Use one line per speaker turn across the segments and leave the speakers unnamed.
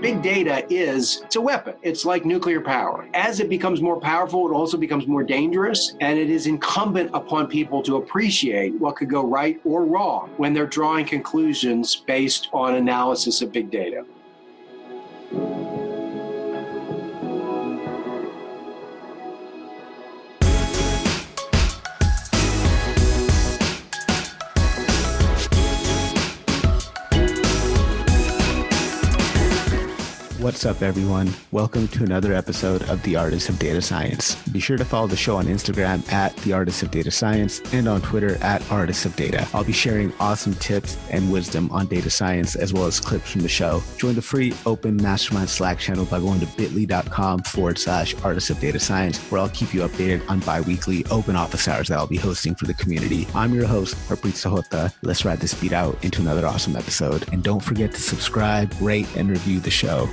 Big data it's a weapon. It's like nuclear power. As it becomes more powerful, it also becomes more dangerous, and it is incumbent upon people to appreciate what could go right or wrong when they're drawing conclusions based on analysis of big data.
What's up, everyone? Welcome to another episode of The Artist of Data Science. Be sure to follow the show on Instagram at The Artist of Data Science and on Twitter at Artists of Data. I'll be sharing awesome tips and wisdom on data science as well as clips from the show. Join the free open mastermind Slack channel by going to bit.ly.com/Artists of Data Science, where I'll keep you updated on bi-weekly open office hours that I'll be hosting for the community. I'm your host, Harpreet Sahota. Let's ride this beat out into another awesome episode. And don't forget to subscribe, rate, and review the show.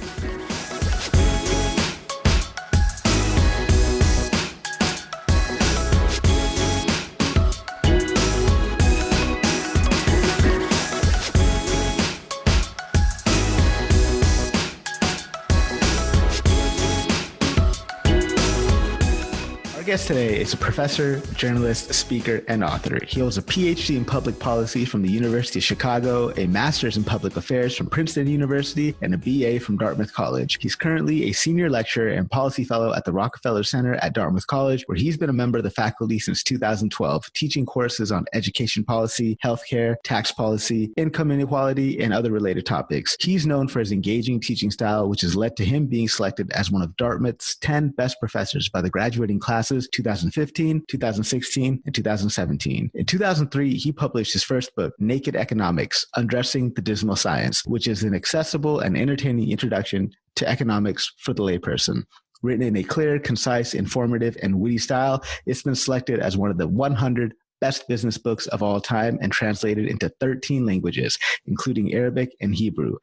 Our guest today is a professor, journalist, speaker, and author. He holds a PhD in public policy from the University of Chicago, a master's in public affairs from Princeton University, and a BA from Dartmouth College. He's currently a senior lecturer and policy fellow at the Rockefeller Center at Dartmouth College, where he's been a member of the faculty since 2012, teaching courses on education policy, healthcare, tax policy, income inequality, and other related topics. He's known for his engaging teaching style, which has led to him being selected as one of Dartmouth's 10 best professors by the graduating classes 2015, 2016, and 2017. In 2003, he published his first book, Naked Economics: Undressing the Dismal Science, which is an accessible and entertaining introduction to economics for the layperson. Written in a clear, concise, informative, and witty style, it's been selected as one of the 100 best business books of all time and translated into 13 languages, including Arabic and Hebrew.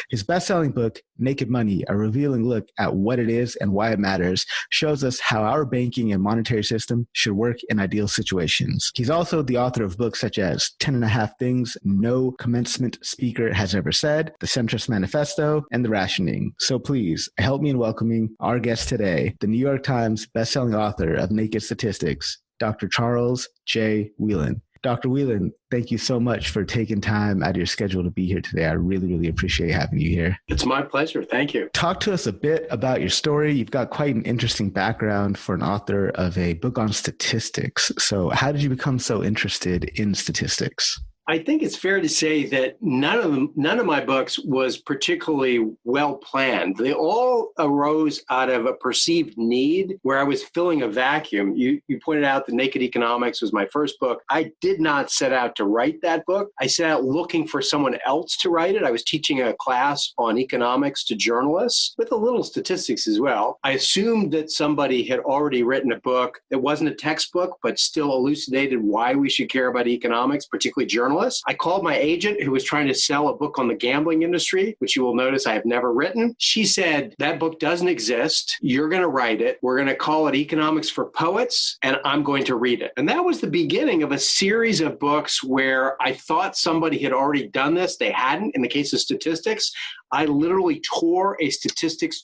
His best-selling book, Naked Money, a revealing look at what it is and why it matters, shows us how our banking and monetary system should work in ideal situations. He's also the author of books such as 10 and a Half Things No Commencement Speaker Has Ever Said, The Centrist Manifesto, and The Rationing. So please, help me in welcoming our guest today, the New York Times best-selling author of Naked Statistics, Dr. Charles J. Wheelan. Dr. Wheelan, thank you so much for taking time out of your schedule to be here today. I really appreciate having you here.
It's my pleasure. Thank you.
Talk to us a bit about your story. You've got quite an interesting background for an author of a book on statistics. So how did you become so interested in statistics?
I think it's fair to say that none of my books was particularly well planned. They all arose out of a perceived need where I was filling a vacuum. You pointed out that Naked Economics was my first book. I did not set out to write that book. I set out looking for someone else to write it. I was teaching a class on economics to journalists with a little statistics as well. I assumed that somebody had already written a book that wasn't a textbook, but still elucidated why we should care about economics, particularly journalists. I called my agent who was trying to sell a book on the gambling industry, which you will notice I have never written. She said, that book doesn't exist. You're going to write it. We're going to call it Economics for Poets, and I'm going to read it. And that was the beginning of a series of books where I thought somebody had already done this. They hadn't. In the case of statistics, I literally tore a statistics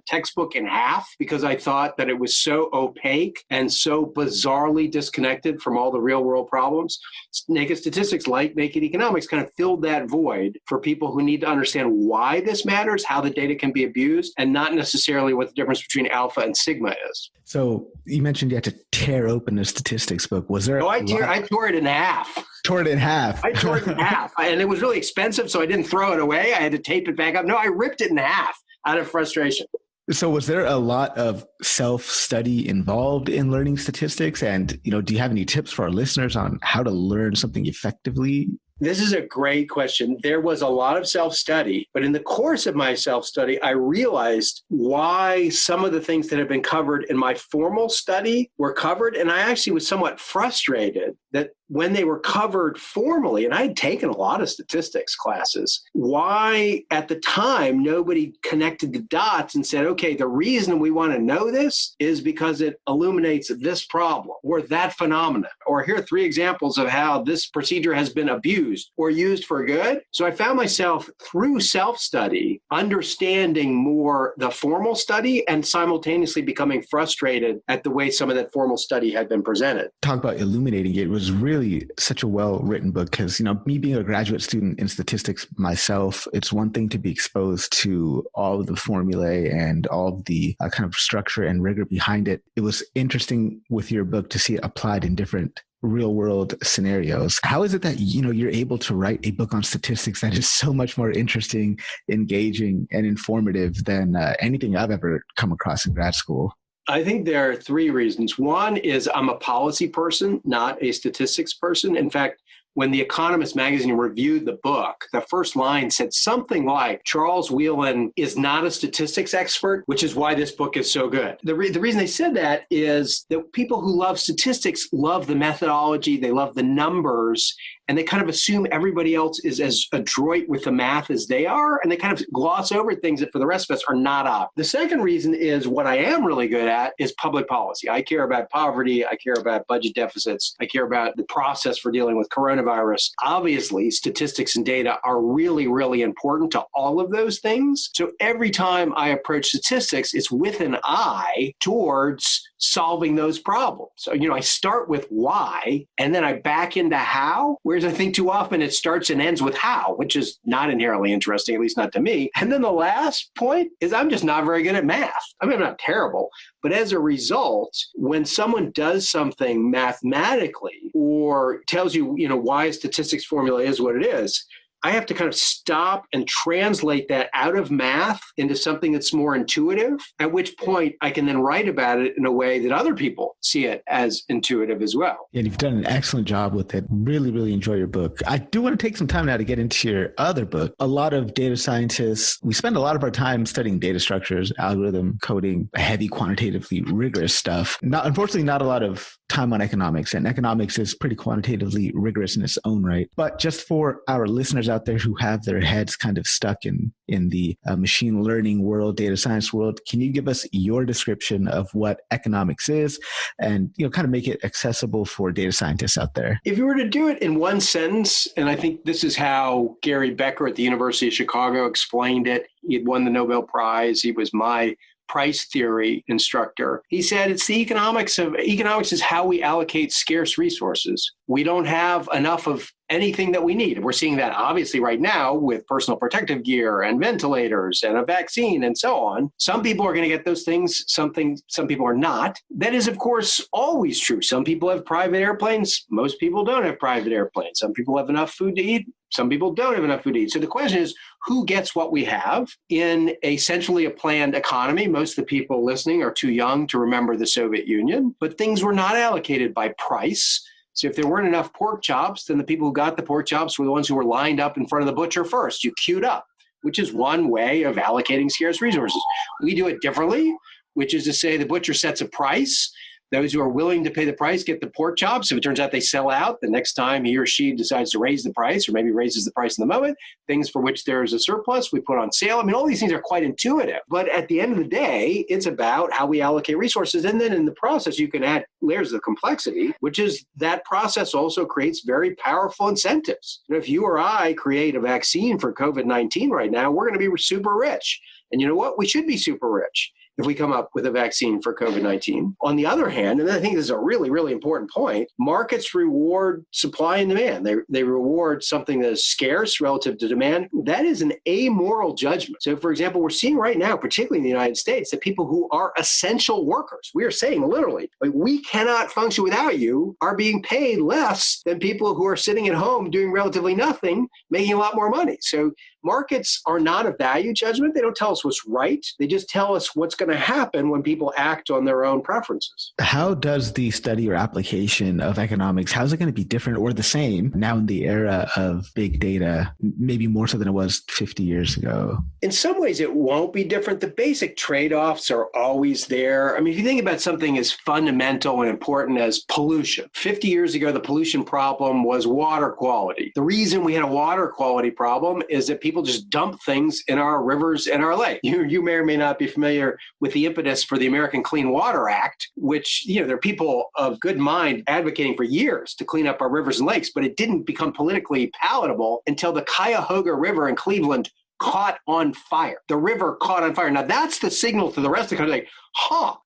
textbook in half because I thought that it was so opaque and so bizarrely disconnected from all the real world problems. Naked Statistics, like Naked Economics, kind of filled that void for people who need to understand why this matters, how the data can be abused, and not necessarily what the difference between alpha and sigma is.
So you mentioned you had to tear open a statistics book. Was there?
No, I tore it in half.
Tore it in half.
I tore it in half. And it was really expensive, so I didn't throw it away. I had to tape it back up. No, I ripped it in half out of frustration.
So was there a lot of self-study involved in learning statistics? And, do you have any tips for our listeners on how to learn something effectively?
This is a great question. There was a lot of self-study, but in the course of my self-study, I realized why some of the things that had been covered in my formal study were covered. And I actually was somewhat frustrated that when they were covered formally, and I had taken a lot of statistics classes, why at the time nobody connected the dots and said, okay, the reason we want to know this is because it illuminates this problem or that phenomenon, or here are 3 examples of how this procedure has been abused or used for good. So I found myself through self-study understanding more the formal study and simultaneously becoming frustrated at the way some of that formal study had been presented.
Talk about illuminating it. It was really such a well-written book because, me being a graduate student in statistics myself, it's one thing to be exposed to all of the formulae and all of the kind of structure and rigor behind it. It was interesting with your book to see it applied in different real world scenarios. How is it that, you're able to write a book on statistics that is so much more interesting, engaging, and informative than anything I've ever come across in grad school?
I think there are 3 reasons. One is I'm a policy person, not a statistics person. In fact, when the Economist magazine reviewed the book, the first line said something like, Charles Wheelan is not a statistics expert, which is why this book is so good. The reason they said that is that people who love statistics love the methodology, they love the numbers, and they kind of assume everybody else is as adroit with the math as they are, and they kind of gloss over things that for the rest of us are not up. The second reason is what I am really good at is public policy. I care about poverty, I care about budget deficits, I care about the process for dealing with coronavirus. Obviously, statistics and data are really, really important to all of those things. So every time I approach statistics, it's with an eye towards solving those problems. So, I start with why, and then I back into how, whereas I think too often it starts and ends with how, which is not inherently interesting, at least not to me. And then the last point is I'm just not very good at math. I mean, I'm not terrible, but as a result, when someone does something mathematically or tells you, why a statistics formula is what it is, I have to kind of stop and translate that out of math into something that's more intuitive, at which point I can then write about it in a way that other people see it as intuitive as well.
Yeah, you've done an excellent job with it. Really, really enjoy your book. I do want to take some time now to get into your other book. A lot of data scientists, we spend a lot of our time studying data structures, algorithm coding, heavy quantitatively rigorous stuff. Unfortunately, not a lot of time on economics, and economics is pretty quantitatively rigorous in its own right. But just for our listeners out there who have their heads kind of stuck in the machine learning world, data science world, can you give us your description of what economics is and, kind of make it accessible for data scientists out there?
If you were to do it in one sentence, and I think this is how Gary Becker at the University of Chicago explained it. He had won the Nobel Prize. He was my price theory instructor. He said it's the economics is how we allocate scarce resources. We don't have enough of anything that we need. And we're seeing that obviously right now with personal protective gear and ventilators and a vaccine and so on. Some people are going to get those things, some people are not. That is, of course, always true. Some people have private airplanes. Most people don't have private airplanes. Some people have enough food to eat. Some people don't have enough food to eat. So the question is, who gets what we have in essentially a planned economy? Most of the people listening are too young to remember the Soviet Union, but things were not allocated by price. So if there weren't enough pork chops, then the people who got the pork chops were the ones who were lined up in front of the butcher first. You queued up, which is one way of allocating scarce resources. We do it differently, which is to say the butcher sets a price. Those who are willing to pay the price get the pork chops. If it turns out they sell out, the next time he or she decides to raise the price, or maybe raises the price in the moment, things for which there is a surplus, we put on sale. I mean, all these things are quite intuitive. But at the end of the day, it's about how we allocate resources. And then in the process, you can add layers of complexity, which is that process also creates very powerful incentives. If you or I create a vaccine for COVID-19 right now, we're going to be super rich. And you know what? We should be super rich if we come up with a vaccine for COVID-19. On the other hand, and I think this is a really, really important point, markets reward supply and demand. They reward something that is scarce relative to demand. That is an amoral judgment. So, for example, we're seeing right now, particularly in the United States, that people who are essential workers, we are saying literally, like, we cannot function without you, are being paid less than people who are sitting at home doing relatively nothing, making a lot more money. So markets are not a value judgment. They don't tell us what's right. They just tell us what's going to happen when people act on their own preferences.
How does the study or application of economics, how is it going to be different or the same now in the era of big data, maybe more so than it was 50 years ago?
In some ways, it won't be different. The basic trade-offs are always there. I mean, if you think about something as fundamental and important as pollution, 50 years ago, the pollution problem was water quality. The reason we had a water quality problem is that people just dump things in our rivers and our lakes. You may or may not be familiar with the impetus for the American Clean Water Act, which, there are people of good mind advocating for years to clean up our rivers and lakes, but it didn't become politically palatable until the Cuyahoga River in Cleveland caught on fire. The river caught on fire. Now, that's the signal to the rest of the country, like,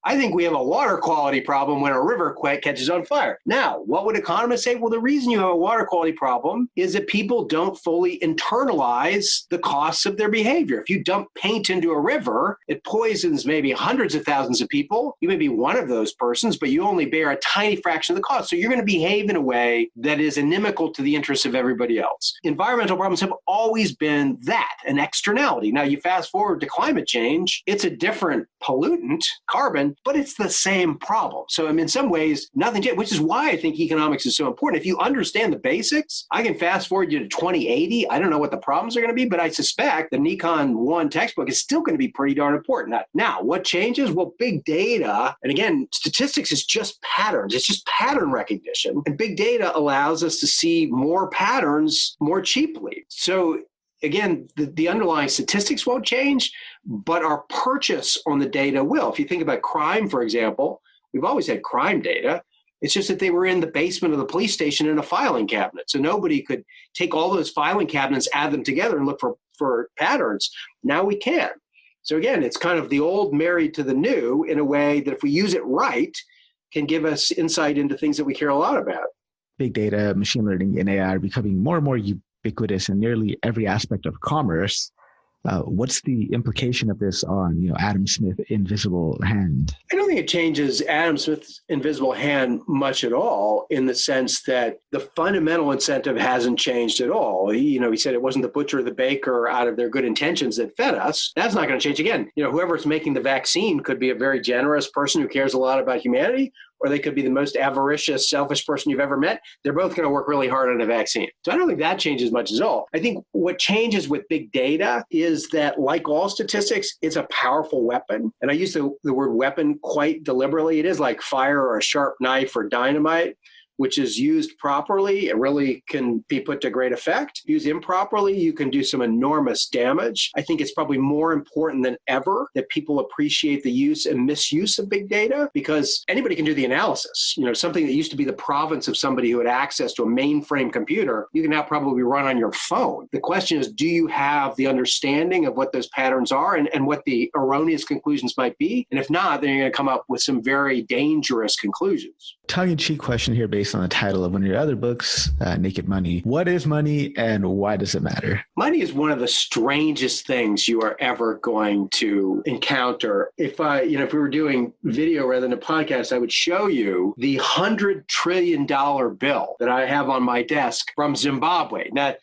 I think we have a water quality problem when a river catches on fire. Now, what would economists say? Well, the reason you have a water quality problem is that people don't fully internalize the costs of their behavior. If you dump paint into a river, it poisons maybe hundreds of thousands of people. You may be one of those persons, but you only bear a tiny fraction of the cost. So you're going to behave in a way that is inimical to the interests of everybody else. Environmental problems have always been that, an externality. Now, you fast forward to climate change, it's a different pollutant, carbon, but it's the same problem. So, in some ways, nothing changed, which is why I think economics is so important. If you understand the basics, I can fast forward you to 2080. I don't know what the problems are going to be, but I suspect the Econ 1 textbook is still going to be pretty darn important. Now, what changes? Well, big data, and again, statistics is just patterns. It's just pattern recognition. And big data allows us to see more patterns more cheaply. So, again, the underlying statistics won't change, but our purchase on the data will. If you think about crime, for example, we've always had crime data. It's just that they were in the basement of the police station in a filing cabinet. So nobody could take all those filing cabinets, add them together, and look for patterns. Now we can. So again, it's kind of the old married to the new in a way that if we use it right, can give us insight into things that we care a lot about.
Big data, machine learning, and AI are becoming more and more ubiquitous in nearly every aspect of commerce. What's the implication of this on, Adam Smith's invisible hand? I
don't think it changes Adam Smith's invisible hand much at all, in the sense that the fundamental incentive hasn't changed at all. He said it wasn't the butcher or the baker out of their good intentions that fed us. That's not going to change again. Whoever's making the vaccine could be a very generous person who cares a lot about humanity, or they could be the most avaricious, selfish person you've ever met. They're both going to work really hard on a vaccine. So I don't think that changes much at all. I think what changes with big data is that, like all statistics, it's a powerful weapon. And I use the word weapon quite deliberately. It is like fire or a sharp knife or dynamite, which is used properly, it really can be put to great effect. Used improperly, you can do some enormous damage. I think it's probably more important than ever that people appreciate the use and misuse of big data, because anybody can do the analysis. Something that used to be the province of somebody who had access to a mainframe computer, you can now probably run on your phone. The question is, do you have the understanding of what those patterns are and what the erroneous conclusions might be? And if not, then you're going to come up with some very dangerous conclusions.
Tongue-in-cheek question here based on the title of one of your other books, Naked Money. What is money and why does it matter?
Money is one of the strangest things you are ever going to encounter. If we were doing video rather than a podcast, I would show you the $100 trillion bill that I have on my desk from Zimbabwe. Now,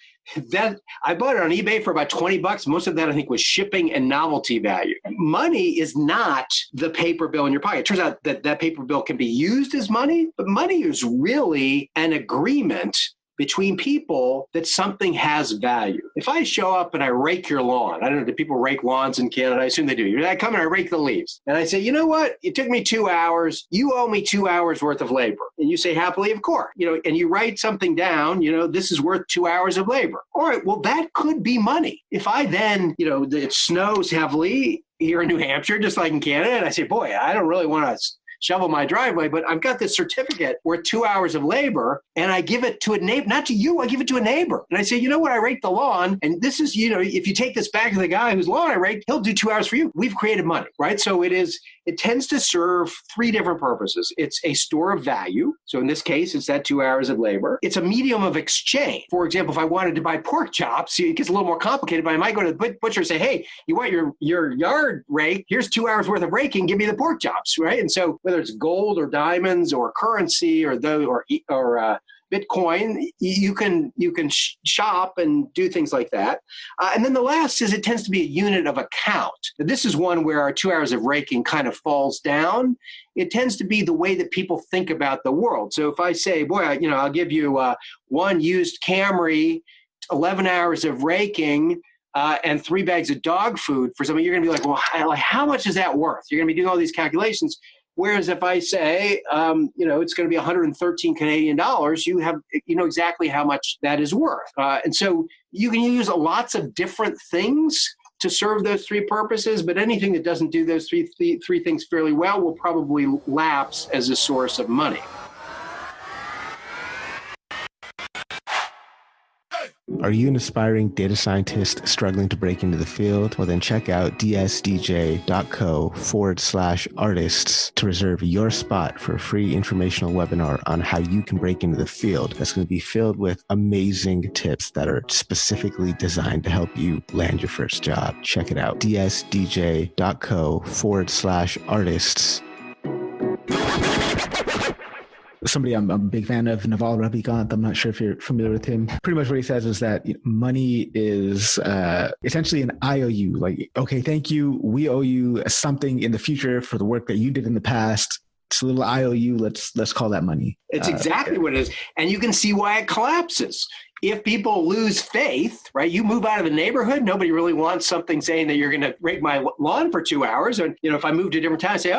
that I bought it on eBay for about $20. Most of that, I think, was shipping and novelty value. Money is not the paper bill in your pocket. It turns out that paper bill can be used as money, but money is really an agreement between people that something has value. If I show up and I rake your lawn, I don't know, do people rake lawns in Canada? I assume they do. I come and I rake the leaves. And I say, you know what? It took me 2 hours. You owe me 2 hours worth of labor. And you say happily, of course. And you write something down, this is worth 2 hours of labor. All right, well, that could be money. If I then, it snows heavily here in New Hampshire, just like in Canada, and I say, boy, I don't really want to shovel my driveway, but I've got this certificate worth 2 hours of labor, and I give it to a neighbor, not to you, I give it to a neighbor. And I say, you know what, I rake the lawn, and this is, if you take this back to the guy whose lawn I raked, he'll do 2 hours for you. We've created money, right? So it tends to serve three different purposes. It's a store of value. So in this case, it's that 2 hours of labor. It's a medium of exchange. For example, if I wanted to buy pork chops, it gets a little more complicated, but I might go to the butcher and say, hey, you want your yard raked? Here's 2 hours worth of raking. Give me the pork chops, right? And so whether it's gold or diamonds or currency or Bitcoin, you can shop and do things like that. And then the last is it tends to be a unit of account. This is one where our 2 hours of raking kind of falls down. It tends to be the way that people think about the world. So if I say, boy, I'll give you one used Camry, 11 hours of raking, and 3 bags of dog food for something, you're going to be like, well, how much is that worth? You're going to be doing all these calculations. Whereas if I say, it's going to be 113 Canadian dollars, you know exactly how much that is worth. And so you can use lots of different things to serve those 3 purposes, but anything that doesn't do those three things fairly well will probably lapse as a source of money.
Are you an aspiring data scientist struggling to break into the field? Well, then check out dsdj.co/artists to reserve your spot for a free informational webinar on how you can break into the field. That's going to be filled with amazing tips that are specifically designed to help you land your first job. Check it out. dsdj.co/artists. Somebody I'm a big fan of, Naval Ravikant. I'm not sure if you're familiar with him. Pretty much what he says is that money is essentially an IOU. Like, okay, thank you. We owe you something in the future for the work that you did in the past. It's a little IOU. Let's call that money.
It's exactly what it is. And you can see why it collapses. If people lose faith, right, you move out of the neighborhood, nobody really wants something saying that you're going to rake my lawn for 2 hours. And, if I move to a different town, I say,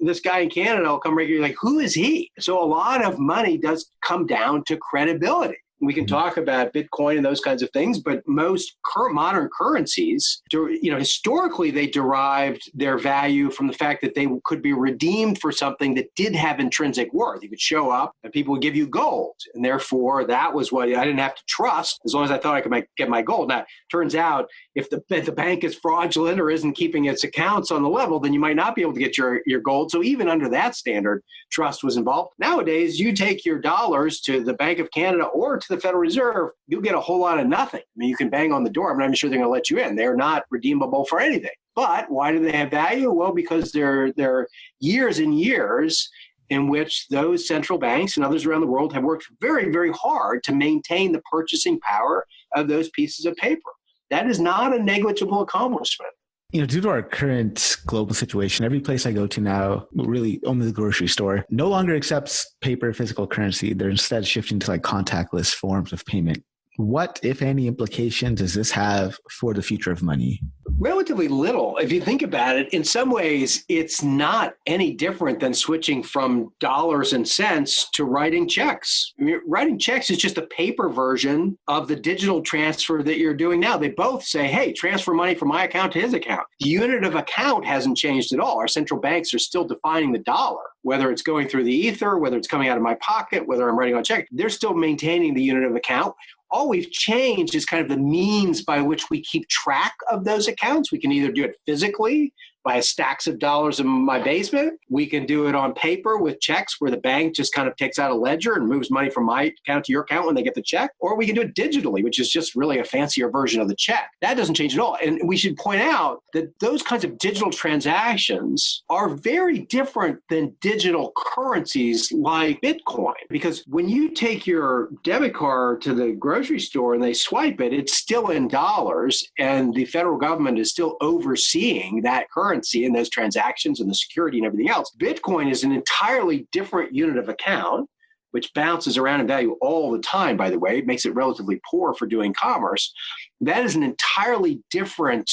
this guy in Canada will come rake you. Like, who is he? So a lot of money does come down to credibility. We can talk about Bitcoin and those kinds of things, but most modern currencies, historically, they derived their value from the fact that they could be redeemed for something that did have intrinsic worth. You could show up and people would give you gold. And therefore, that was what I didn't have to trust as long as I thought I could get my gold. Now, it turns out if the bank is fraudulent or isn't keeping its accounts on the level, then you might not be able to get your gold. So even under that standard, trust was involved. Nowadays, you take your dollars to the Bank of Canada or to the Federal Reserve, you'll get a whole lot of nothing. I mean, you can bang on the door. I'm not even sure they're going to let you in. They're not redeemable for anything. But why do they have value? Well, because there are years and years in which those central banks and others around the world have worked very, very hard to maintain the purchasing power of those pieces of paper. That is not a negligible accomplishment.
Due to our current global situation, every place I go to now, really only the grocery store, no longer accepts paper physical currency. They're instead shifting to contactless forms of payment. What, if any, implications does this have for the future of money?
Relatively little. If you think about it, in some ways, it's not any different than switching from dollars and cents to writing checks. I mean, writing checks is just a paper version of the digital transfer that you're doing now. They both say, hey, transfer money from my account to his account. The unit of account hasn't changed at all. Our central banks are still defining the dollar, whether it's going through the ether, whether it's coming out of my pocket, whether I'm writing on a check. They're still maintaining the unit of account. All we've changed is kind of the means by which we keep track of those accounts. We can either do it physically by stacks of dollars in my basement. We can do it on paper with checks where the bank just kind of takes out a ledger and moves money from my account to your account when they get the check. Or we can do it digitally, which is just really a fancier version of the check. That doesn't change at all. And we should point out that those kinds of digital transactions are very different than digital currencies like Bitcoin. Because when you take your debit card to the grocery store and they swipe it, it's still in dollars, and the federal government is still overseeing that currency and those transactions and the security and everything else. Bitcoin is an entirely different unit of account, which bounces around in value all the time, by the way. It makes it relatively poor for doing commerce. That is an entirely different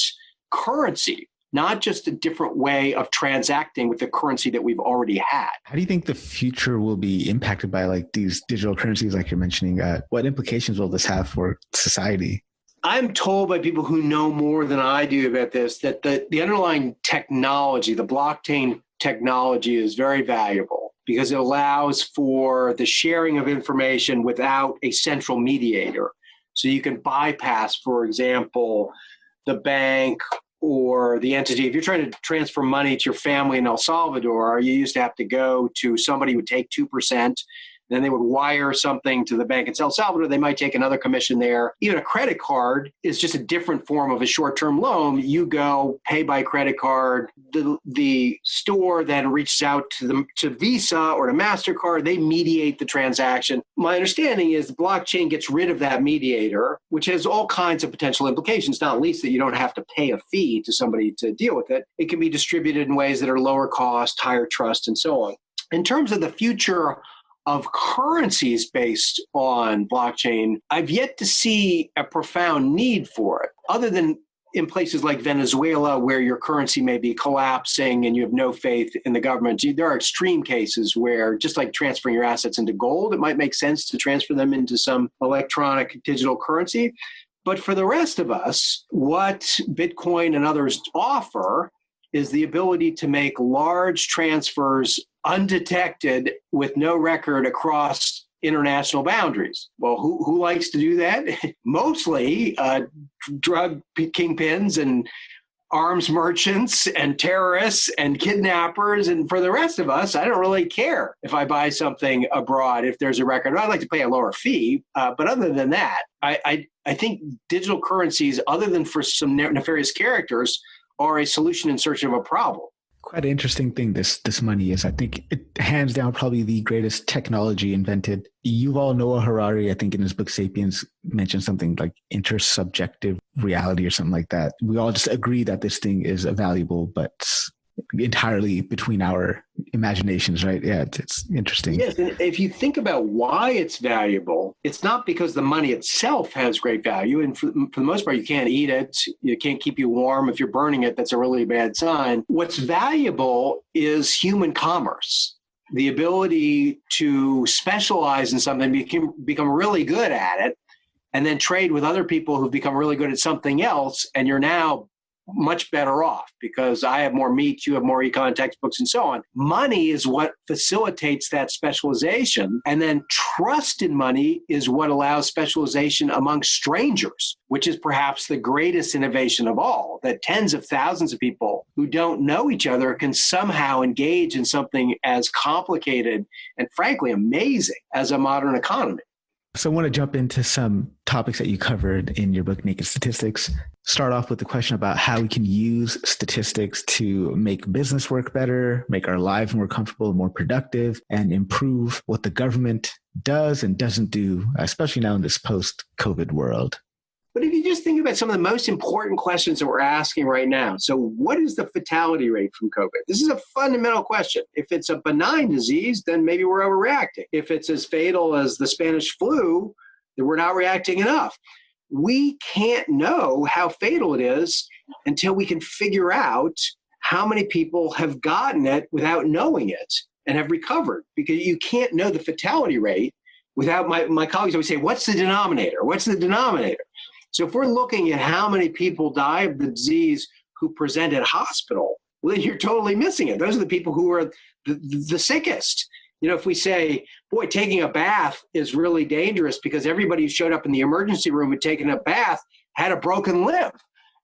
currency, not just a different way of transacting with the currency that we've already had.
How do you think the future will be impacted by these digital currencies like you're mentioning? What implications will this have for society?
I'm told by people who know more than I do about this that the underlying technology, the blockchain technology, is very valuable because it allows for the sharing of information without a central mediator. So you can bypass, for example, the bank or the entity. If you're trying to transfer money to your family in El Salvador, you used to have to go to somebody who would take 2%, Then they would wire something to the bank in El Salvador. They might take another commission there. Even a credit card is just a different form of a short-term loan. You go pay by credit card. The store then reaches out to Visa or to MasterCard. They mediate the transaction. My understanding is the blockchain gets rid of that mediator, which has all kinds of potential implications, not least that you don't have to pay a fee to somebody to deal with it. It can be distributed in ways that are lower cost, higher trust, and so on. In terms of the future of currencies based on blockchain, I've yet to see a profound need for it, other than in places like Venezuela, where your currency may be collapsing and you have no faith in the government. There are extreme cases where, just like transferring your assets into gold, it might make sense to transfer them into some electronic digital currency. But for the rest of us, what Bitcoin and others offer is the ability to make large transfers undetected with no record across international boundaries. Well, who likes to do that? Mostly drug kingpins and arms merchants and terrorists and kidnappers. And for the rest of us, I don't really care if I buy something abroad if there's a record. I'd like to pay a lower fee. But other than that, I think digital currencies, other than for some nefarious characters, are a solution in search of a problem.
Quite an interesting thing this money is. I think it hands down probably the greatest technology invented. Yuval Noah Harari, I think in his book Sapiens, mentioned something like intersubjective reality or something like that. We all just agree that this thing is valuable, but entirely between our imaginations, right? Yeah, it's interesting.
Yes, and if you think about why it's valuable, it's not because the money itself has great value. And for the most part, you can't eat it. You can't keep you warm. If you're burning it, that's a really bad sign. What's valuable is human commerce, the ability to specialize in something, become really good at it, and then trade with other people who've become really good at something else, and you're now much better off because I have more meat, you have more econ textbooks, and so on. Money is what facilitates that specialization. And then trust in money is what allows specialization among strangers, which is perhaps the greatest innovation of all, that tens of thousands of people who don't know each other can somehow engage in something as complicated and frankly amazing as a modern economy.
So I want to jump into some topics that you covered in your book, Naked Statistics. Start off with the question about how we can use statistics to make business work better, make our lives more comfortable, more productive, and improve what the government does and doesn't do, especially now in this post-COVID world.
But if you just think about some of the most important questions that we're asking right now. So what is the fatality rate from COVID? This is a fundamental question. If it's a benign disease, then maybe we're overreacting. If it's as fatal as the Spanish flu, then we're not reacting enough. We can't know how fatal it is until we can figure out how many people have gotten it without knowing it and have recovered, because you can't know the fatality rate without, my colleagues always say, what's the denominator? What's the denominator? So if we're looking at how many people die of the disease who present at hospital, well, then you're totally missing it. Those are the people who are the sickest. You know, if we say, boy, taking a bath is really dangerous because everybody who showed up in the emergency room and taken a bath had a broken limb.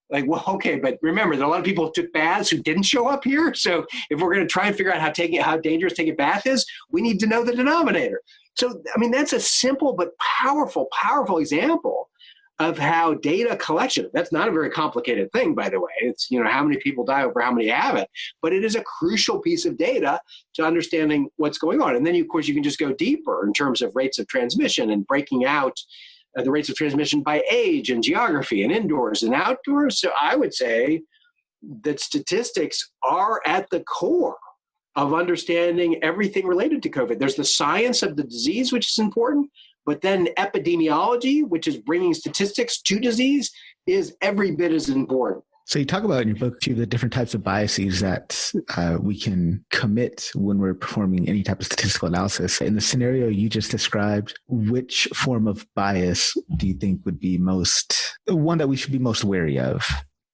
Like, well, okay, but remember, there are a lot of people who took baths who didn't show up here. So if we're going to try and figure out how dangerous taking a bath is, we need to know the denominator. So, I mean, that's a simple but powerful example of how data collection, that's not a very complicated thing, by the way. It's, you know, how many people die over how many have it, but it is a crucial piece of data to understanding what's going on. And then, of course, you can just go deeper in terms of rates of transmission and breaking out the rates of transmission by age and geography and indoors and outdoors. So I would say that statistics are at the core of understanding everything related to COVID. There's the science of the disease, which is important, but then epidemiology, which is bringing statistics to disease, is every bit as important.
So you talk about in your book, too, the different types of biases that we can commit when we're performing any type of statistical analysis. In the scenario you just described, which form of bias do you think would be one that we should be most wary of?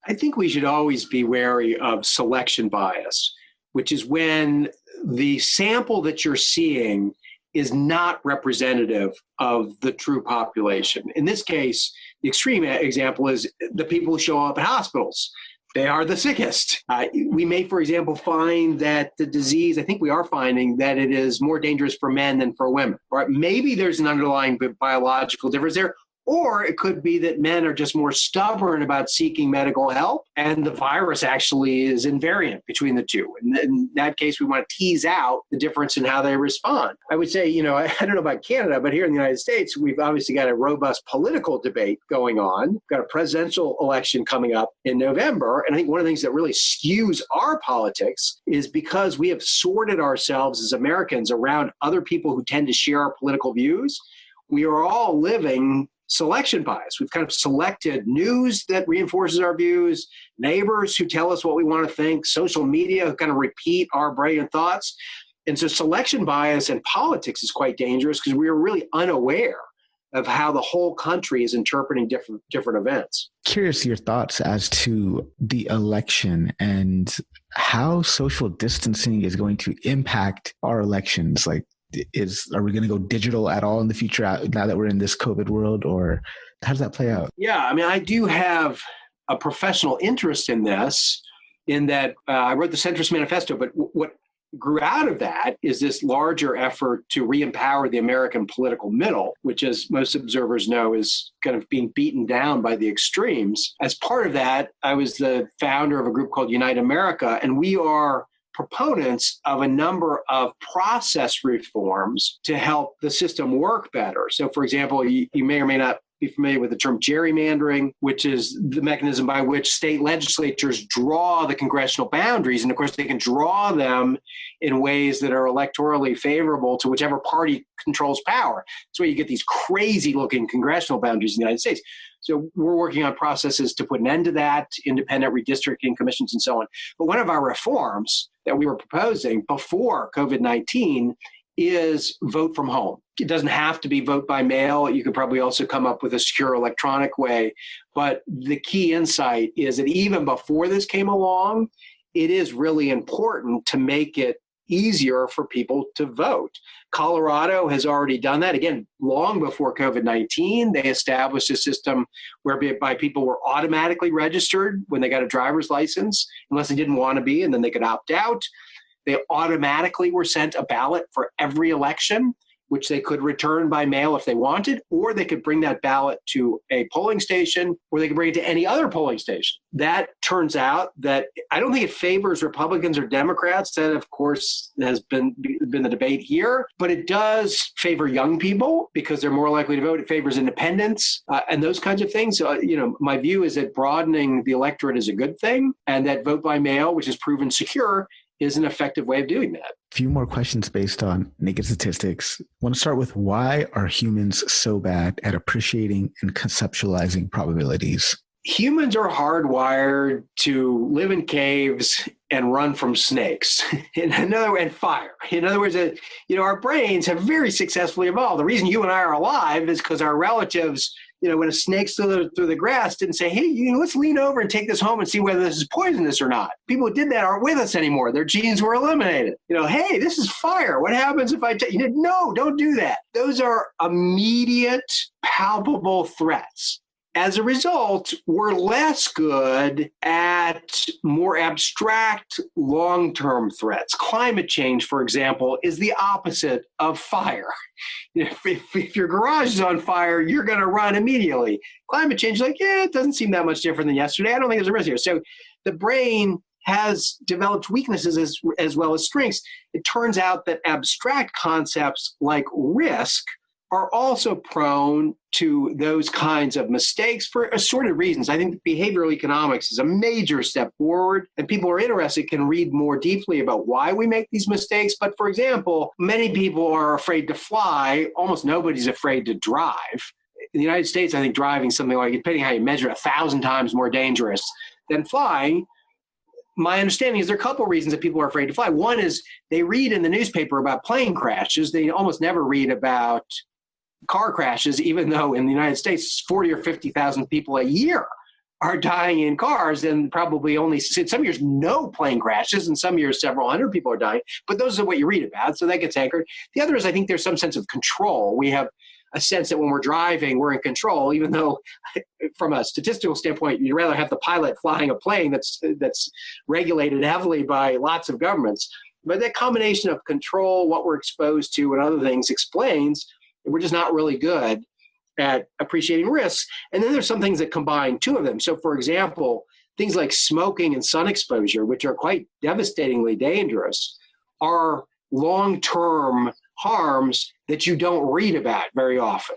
I think we should always be wary of selection bias, which is when the sample that you're seeing is not representative of the true population. In this case, the extreme example is the people who show up at hospitals. they are the sickest. We may, for example, find that the disease, I think we are finding that it is more dangerous for men than for women. Or maybe there's an underlying biological difference there. Or it could be that men are just more stubborn about seeking medical help, and the virus actually is invariant between the two. And in that case, we want to tease out the difference in how they respond. I would say, I don't know about Canada, but here in the United States, we've obviously got a robust political debate going on. We've got a presidential election coming up in November. And I think one of the things that really skews our politics is because we have sorted ourselves as Americans around other people who tend to share our political views. We are all living selection bias. We've kind of selected news that reinforces our views, neighbors who tell us what we want to think, social media who kind of repeat our brilliant thoughts. And so selection bias in politics is quite dangerous because we are really unaware of how the whole country is interpreting different events.
Curious your thoughts as to the election and how social distancing is going to impact our elections. Like, are we going to go digital at all in the future now that we're in this COVID world, or how does that play out?
Yeah, I mean, I do have a professional interest in this, in that I wrote the Centrist Manifesto, but what grew out of that is this larger effort to re-empower the American political middle, which, as most observers know, is kind of being beaten down by the extremes. As part of that, I was the founder of a group called Unite America, and we are proponents of a number of process reforms to help the system work better. So, for example, you may or may not be familiar with the term gerrymandering, which is the mechanism by which state legislatures draw the congressional boundaries. And of course, they can draw them in ways that are electorally favorable to whichever party controls power. That's why you get these crazy looking congressional boundaries in the United States. So we're working on processes to put an end to that, independent redistricting commissions and so on. But one of our reforms that we were proposing before COVID-19 is vote from home. It doesn't have to be vote by mail. You could probably also come up with a secure electronic way. But the key insight is that even before this came along, it is really important to make it easier for people to vote. Colorado has already done that. Again, long before COVID-19, they established a system whereby people were automatically registered when they got a driver's license, unless they didn't want to be, and then they could opt out. They automatically were sent a ballot for every election, which they could return by mail if they wanted, or they could bring that ballot to a polling station, or they could bring it to any other polling station. That turns out that I don't think it favors Republicans or Democrats. That, of course, has been the debate here, but it does favor young people because they're more likely to vote. It favors independents and those kinds of things. My view is that broadening the electorate is a good thing, and that vote by mail, which is proven secure, is an effective way of doing that.
A few more questions based on naked statistics. I want to start with, why are humans so bad at appreciating and conceptualizing probabilities?
Humans are hardwired to live in caves and run from snakes, and fire. In other words, our brains have very successfully evolved. The reason you and I are alive is because our relatives, when a snake slid through the grass, didn't say, hey, let's lean over and take this home and see whether this is poisonous or not. People who did that aren't with us anymore. Their genes were eliminated. Hey, this is fire. What happens if no, don't do that. Those are immediate, palpable threats. As a result, we're less good at more abstract, long-term threats. Climate change, for example, is the opposite of fire. If your garage is on fire, you're going to run immediately. Climate change, it doesn't seem that much different than yesterday. I don't think there's a risk here. So the brain has developed weaknesses as well as strengths. It turns out that abstract concepts like risk are also prone to those kinds of mistakes for assorted reasons. I think behavioral economics is a major step forward, and people who are interested can read more deeply about why we make these mistakes. But for example, many people are afraid to fly. Almost nobody's afraid to drive. In the United States, I think driving something like, depending how you measure, 1,000 times more dangerous than flying. My understanding is there are a couple of reasons that people are afraid to fly. One is they read in the newspaper about plane crashes. They almost never read about car crashes, even though in the United States, 40 or 50,000 people a year are dying in cars, and probably only some years no plane crashes, and some years several hundred people are dying. But those are what you read about, so that gets anchored. The other is I think there's some sense of control. We have a sense that when we're driving, we're in control, even though from a statistical standpoint, you'd rather have the pilot flying a plane that's regulated heavily by lots of governments. But that combination of control, what we're exposed to, and other things explains that we're just not really good at appreciating risks. And then there's some things that combine two of them. So for example, things like smoking and sun exposure, which are quite devastatingly dangerous, are long-term harms that you don't read about very often.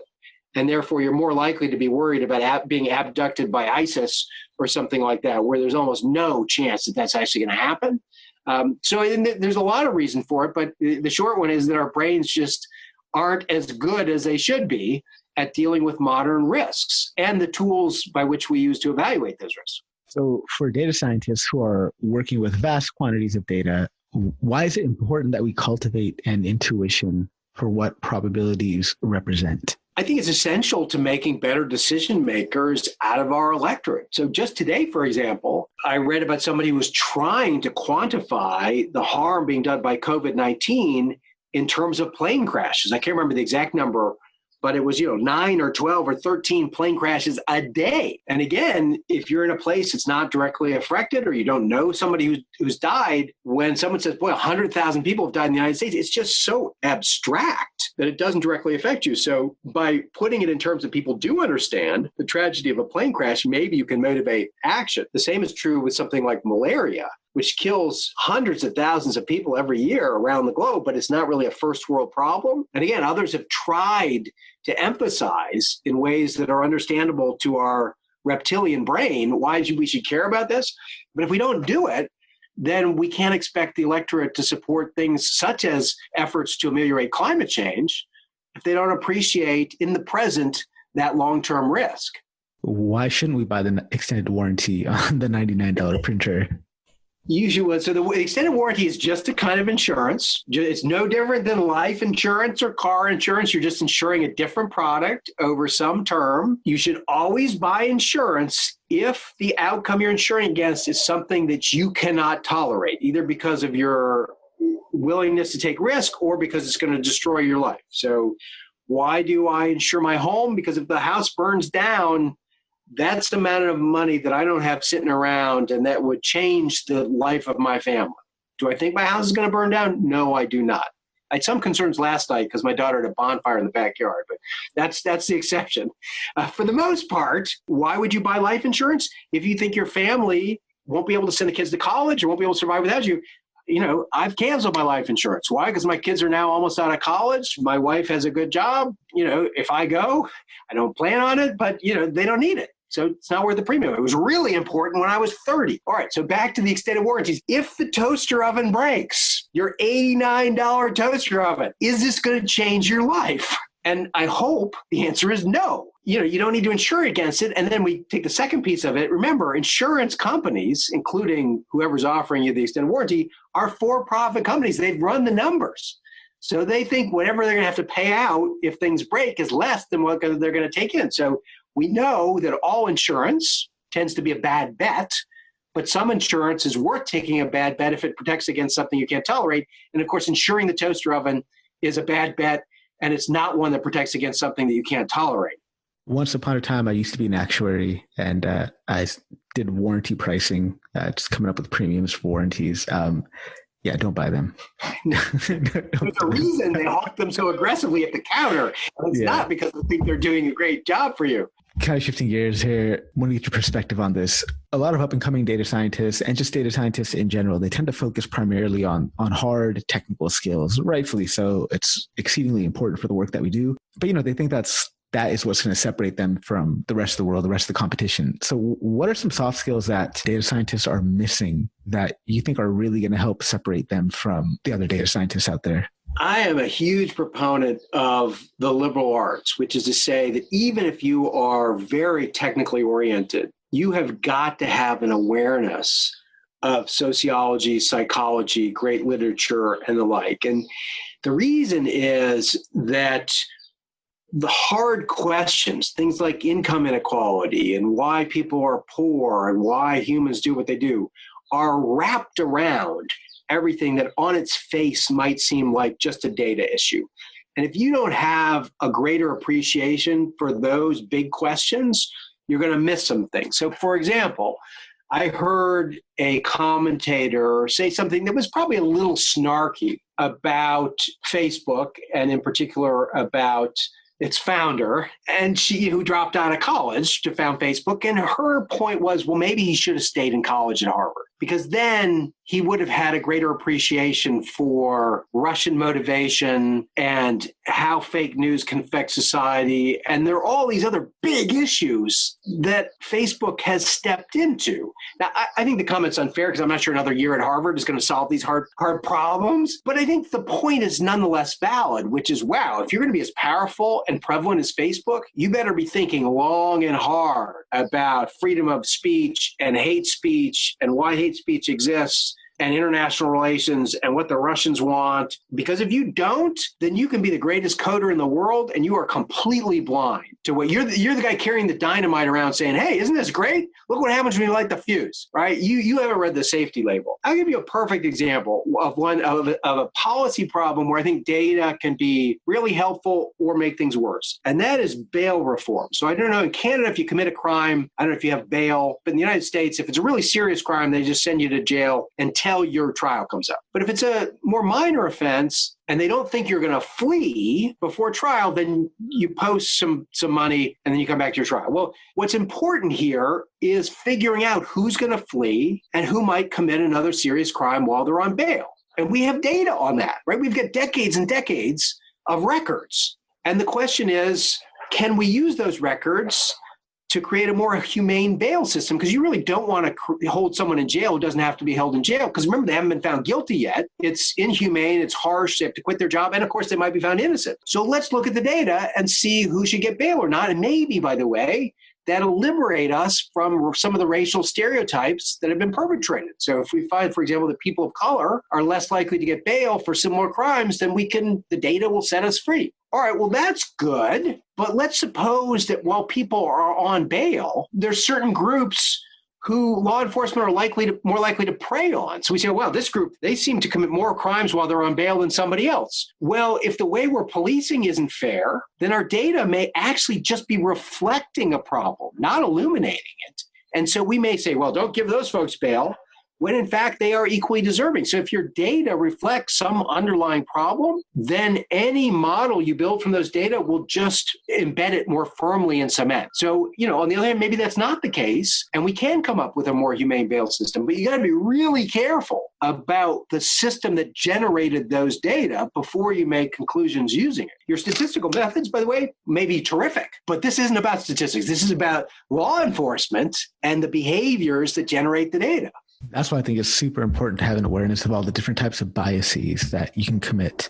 And therefore, you're more likely to be worried about being abducted by ISIS or something like that, where there's almost no chance that that's actually going to happen. There's a lot of reason for it, but the short one is that our brains just aren't as good as they should be at dealing with modern risks and the tools by which we use to evaluate those risks.
So for data scientists who are working with vast quantities of data, why is it important that we cultivate an intuition for what probabilities represent?
I think it's essential to making better decision makers out of our electorate. So just today, for example, I read about somebody who was trying to quantify the harm being done by COVID-19 in terms of plane crashes. I can't remember the exact number, but it was, 9 or 12 or 13 plane crashes a day. And again, if you're in a place that's not directly affected or you don't know somebody who's died, when someone says, boy, 100,000 people have died in the United States, it's just so abstract that it doesn't directly affect you. So by putting it in terms that people do understand the tragedy of a plane crash, maybe you can motivate action. The same is true with something like malaria, which kills hundreds of thousands of people every year around the globe, but it's not really a first world problem. And again, others have tried to emphasize in ways that are understandable to our reptilian brain why we should care about this. But if we don't do it, then we can't expect the electorate to support things such as efforts to ameliorate climate change if they don't appreciate in the present that long-term risk.
Why shouldn't we buy the extended warranty on the $99 printer?
Usually, so the extended warranty is just a kind of insurance. It's no different than life insurance or car insurance. You're just insuring a different product over some term. You should always buy insurance if the outcome you're insuring against is something that you cannot tolerate, either because of your willingness to take risk or because it's going to destroy your life. So why do I insure my home? Because if the house burns down, that's the amount of money that I don't have sitting around and that would change the life of my family. Do I think my house is going to burn down? No, I do not. I had some concerns last night because my daughter had a bonfire in the backyard, but that's the exception. For the most part, why would you buy life insurance? If you think your family won't be able to send the kids to college or won't be able to survive without you, I've canceled my life insurance. Why? Because my kids are now almost out of college. My wife has a good job. If I go, I don't plan on it, but, they don't need it. So it's not worth the premium. It was really important when I was 30. All right, so back to the extended warranties. If the toaster oven breaks, your $89 toaster oven, is this going to change your life? And I hope the answer is no. You don't need to insure against it. And then we take the second piece of it. Remember, insurance companies, including whoever's offering you the extended warranty, are for-profit companies. They've run the numbers. So they think whatever they're going to have to pay out if things break is less than what they're going to take in. So we know that all insurance tends to be a bad bet, but some insurance is worth taking a bad bet if it protects against something you can't tolerate. And of course, insuring the toaster oven is a bad bet, and it's not one that protects against something that you can't tolerate.
Once upon a time, I used to be an actuary, and I did warranty pricing, just coming up with premiums for warranties. Yeah, don't buy them.
There's a reason they hawk them so aggressively at the counter. And it's not because they think they're doing a great job for you.
Kind of shifting gears here, I want to get your perspective on this. A lot of up-and-coming data scientists and just data scientists in general, they tend to focus primarily on hard technical skills, rightfully so. It's exceedingly important for the work that we do. But, they think that is what's going to separate them from the rest of the world, the rest of the competition. So what are some soft skills that data scientists are missing that you think are really going to help separate them from the other data scientists out there?
I am a huge proponent of the liberal arts, which is to say that even if you are very technically oriented, you have got to have an awareness of sociology, psychology, great literature, and the like. And the reason is that the hard questions, things like income inequality and why people are poor and why humans do what they do, are wrapped around everything that on its face might seem like just a data issue. And if you don't have a greater appreciation for those big questions, you're going to miss some things. So, for example, I heard a commentator say something that was probably a little snarky about Facebook, and in particular about its founder, and she who dropped out of college to found Facebook. And her point was, well, maybe he should have stayed in college at Harvard, because then he would have had a greater appreciation for Russian motivation and how fake news can affect society. And there are all these other big issues that Facebook has stepped into. Now, I think the comment's unfair because I'm not sure another year at Harvard is going to solve these hard problems. But I think the point is nonetheless valid, which is, wow, if you're going to be as powerful and prevalent as Facebook, you better be thinking long and hard about freedom of speech and hate speech and why hate speech exists and international relations and what the Russians want. Because if you don't, then you can be the greatest coder in the world and you are completely blind to what you're the guy carrying the dynamite around saying, hey, isn't this great? Look what happens when you light the fuse, right? You haven't read the safety label. I'll give you a perfect example of a policy problem where I think data can be really helpful or make things worse. And that is bail reform. So I don't know, in Canada, if you commit a crime, I don't know if you have bail, but in the United States, if it's a really serious crime, they just send you to jail until your trial comes up. But if it's a more minor offense and they don't think you're going to flee before trial, then you post some money and then you come back to your trial. Well, what's important here is figuring out who's going to flee and who might commit another serious crime while they're on bail. And we have data on that, right? We've got decades and decades of records. And the question is, can we use those records to create a more humane bail system? Because you really don't want to hold someone in jail who doesn't have to be held in jail. Because remember, they haven't been found guilty yet. It's inhumane, it's harsh, they have to quit their job, and of course, they might be found innocent. So let's look at the data and see who should get bail or not. And maybe, by the way, that'll liberate us from some of the racial stereotypes that have been perpetrated. So if we find, for example, that people of color are less likely to get bail for similar crimes, then the data will set us free. All right, well, that's good. But let's suppose that while people are on bail, there's certain groups who law enforcement are more likely to prey on. So we say, well, this group, they seem to commit more crimes while they're on bail than somebody else. Well, if the way we're policing isn't fair, then our data may actually just be reflecting a problem, not illuminating it. And so we may say, well, don't give those folks bail, when in fact they are equally deserving. So if your data reflects some underlying problem, then any model you build from those data will just embed it more firmly in cement. So, on the other hand, maybe that's not the case, and we can come up with a more humane bail system, but you got to be really careful about the system that generated those data before you make conclusions using it. Your statistical methods, by the way, may be terrific, but this isn't about statistics. This is about law enforcement and the behaviors that generate the data.
That's why I think it's super important to have an awareness of all the different types of biases that you can commit.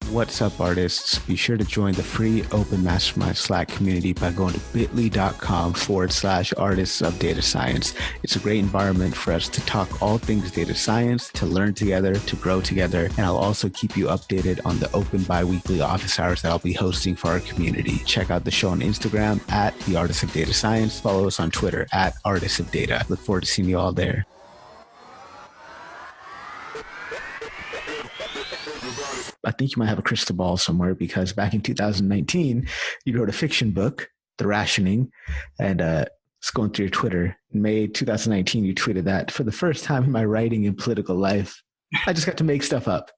What's up, artists? Be sure to join the free open mastermind Slack community by going to bit.ly.com/artists of data science. It's a great environment for us to talk all things data science, to learn together, to grow together. And I'll also keep you updated on the open bi-weekly office hours that I'll be hosting for our community. Check out the show on Instagram at the Artists of Data Science. Follow us on Twitter at Artists of Data. Look forward to seeing you all there. I think you might have a crystal ball somewhere, because back in 2019, you wrote a fiction book, The Rationing, and it's going through your Twitter. In May 2019, you tweeted that, for the first time in my writing and political life, I just got to make stuff up.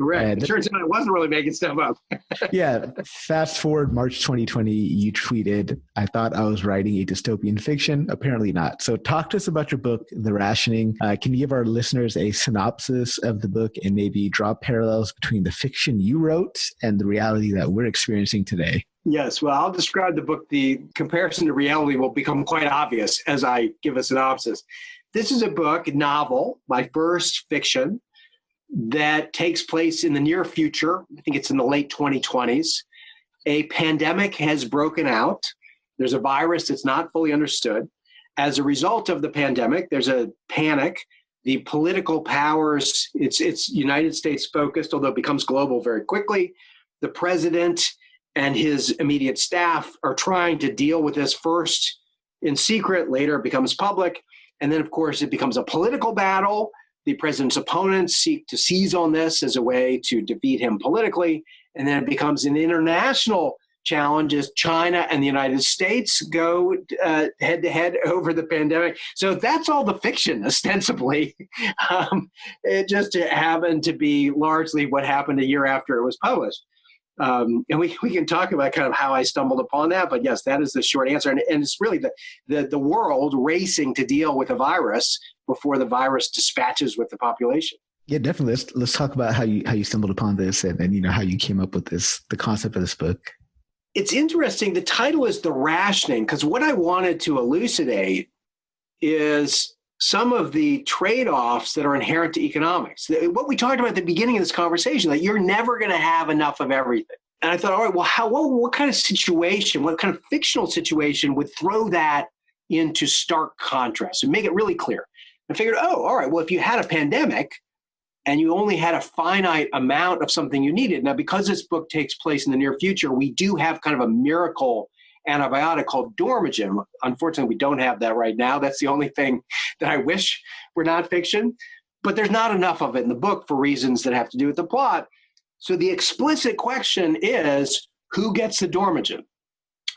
Right. It turns out I wasn't really making stuff up.
Yeah. Fast forward March 2020, you tweeted, I thought I was writing a dystopian fiction. Apparently not. So talk to us about your book, The Rationing. Can you give our listeners a synopsis of the book and maybe draw parallels between the fiction you wrote and the reality that we're experiencing today?
Yes. Well, I'll describe the book. The comparison to reality will become quite obvious as I give a synopsis. This is a book, novel, my first fiction, that takes place in the near future. I think it's in the late 2020s. A pandemic has broken out. There's a virus that's not fully understood. As a result of the pandemic, there's a panic. The political powers, it's United States focused, although it becomes global very quickly. The president and his immediate staff are trying to deal with this first in secret. Later it becomes public. And then, of course, it becomes a political battle The president's opponents seek to seize on this as a way to defeat him politically. And then it becomes an international challenge as China and the United States go head to head over the pandemic. So that's all the fiction, ostensibly. It just happened to be largely what happened a year after it was published. And we can talk about kind of how I stumbled upon that, but yes, that is the short answer. And it's really the world racing to deal with a virus before the virus dispatches with the population.
Yeah, definitely. Let's talk about how you stumbled upon this and how you came up with the concept of this book.
It's interesting. The title is The Rationing, because what I wanted to elucidate is some of the trade-offs that are inherent to economics. What we talked about at the beginning of this conversation, that you're never going to have enough of everything. And I thought, all right, well, what kind of situation, what kind of fictional situation would throw that into stark contrast and make it really clear? I figured, all right, well, if you had a pandemic and you only had a finite amount of something you needed. Now, because this book takes place in the near future, we do have kind of a miracle antibiotic called Dormagen. Unfortunately, we don't have that right now. That's the only thing that I wish were not fiction. But there's not enough of it in the book for reasons that have to do with the plot. So the explicit question is, who gets the Dormagen?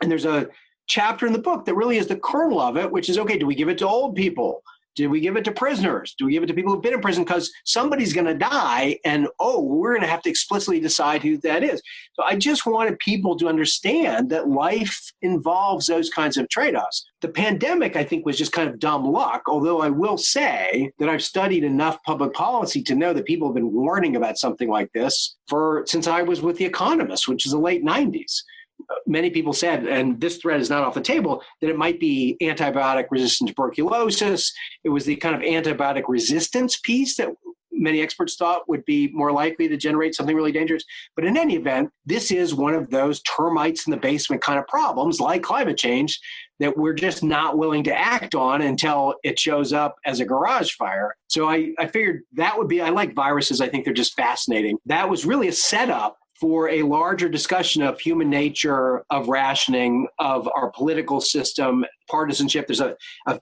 And there's a chapter in the book that really is the kernel of it, which is, okay, do we give it to old people? Do we give it to prisoners? Do we give it to people who've been in prison? Because somebody's going to die, and we're going to have to explicitly decide who that is. So I just wanted people to understand that life involves those kinds of trade-offs. The pandemic, I think, was just kind of dumb luck, although I will say that I've studied enough public policy to know that people have been warning about something like this since I was with The Economist, which is the late 90s. Many people said, and this thread is not off the table, that it might be antibiotic-resistant tuberculosis. It was the kind of antibiotic resistance piece that many experts thought would be more likely to generate something really dangerous. But in any event, this is one of those termites in the basement kind of problems, like climate change, that we're just not willing to act on until it shows up as a garage fire. So I figured that would be, I like viruses. I think they're just fascinating. That was really a setup for a larger discussion of human nature, of rationing, of our political system, partisanship. There's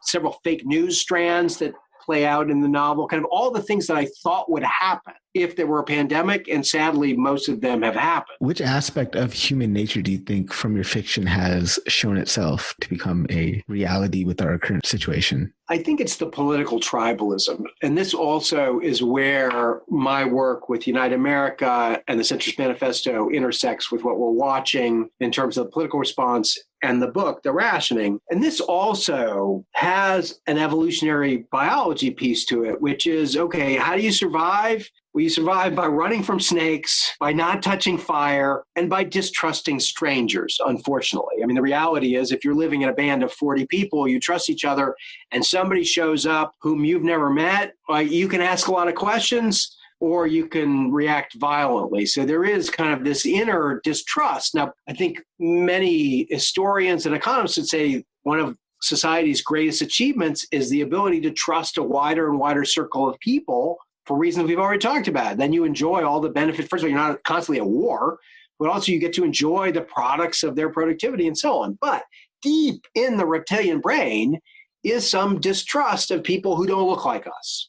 several fake news strands that play out in the novel, kind of all the things that I thought would happen if there were a pandemic, and sadly, most of them have happened.
Which aspect of human nature do you think from your fiction has shown itself to become a reality with our current situation?
I think it's the political tribalism. And this also is where my work with Unite America and the Centrist Manifesto intersects with what we're watching in terms of the political response and the book, The Rationing. And this also has an evolutionary biology piece to it, which is, okay, how do you survive? Well, you survive by running from snakes, by not touching fire, and by distrusting strangers, unfortunately. I mean, the reality is, if you're living in a band of 40 people, you trust each other, and somebody shows up whom you've never met, you can ask a lot of questions, or you can react violently. So there is kind of this inner distrust. Now, I think many historians and economists would say one of society's greatest achievements is the ability to trust a wider and wider circle of people for reasons we've already talked about. Then you enjoy all the benefits. First of all, you're not constantly at war, but also you get to enjoy the products of their productivity and so on. But deep in the reptilian brain is some distrust of people who don't look like us,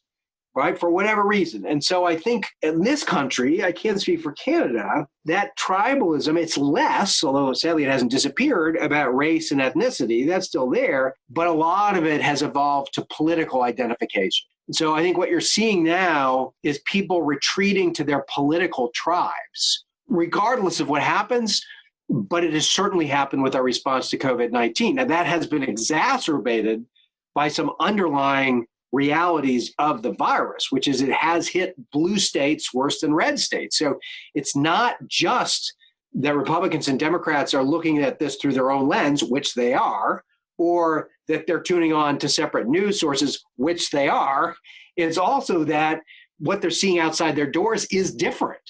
right? For whatever reason. And so I think in this country, I can't speak for Canada, that tribalism, it's less, although sadly it hasn't disappeared, about race and ethnicity. That's still there, but a lot of it has evolved to political identification. And so I think what you're seeing now is people retreating to their political tribes, regardless of what happens. But it has certainly happened with our response to COVID-19. Now, that has been exacerbated by some underlying realities of the virus, which is it has hit blue states worse than red states. So it's not just that Republicans and Democrats are looking at this through their own lens, which they are, or that they're tuning on to separate news sources, which they are. It's also that what they're seeing outside their doors is different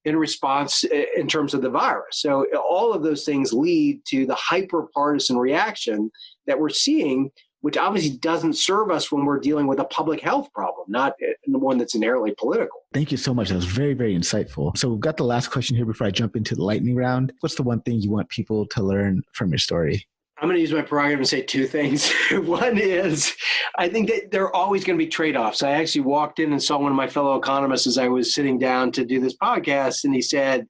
in response in terms of the virus. So all of those things lead to the hyper-partisan reaction that we're seeing, which obviously doesn't serve us when we're dealing with a public health problem, not one that's inherently political.
Thank you so much. That was very, very insightful. So we've got the last question here before I jump into the lightning round. What's the one thing you want people to learn from your story?
I'm going to use my prerogative and say two things. One is, I think that there are always going to be trade-offs. I actually walked in and saw one of my fellow economists as I was sitting down to do this podcast, and he said,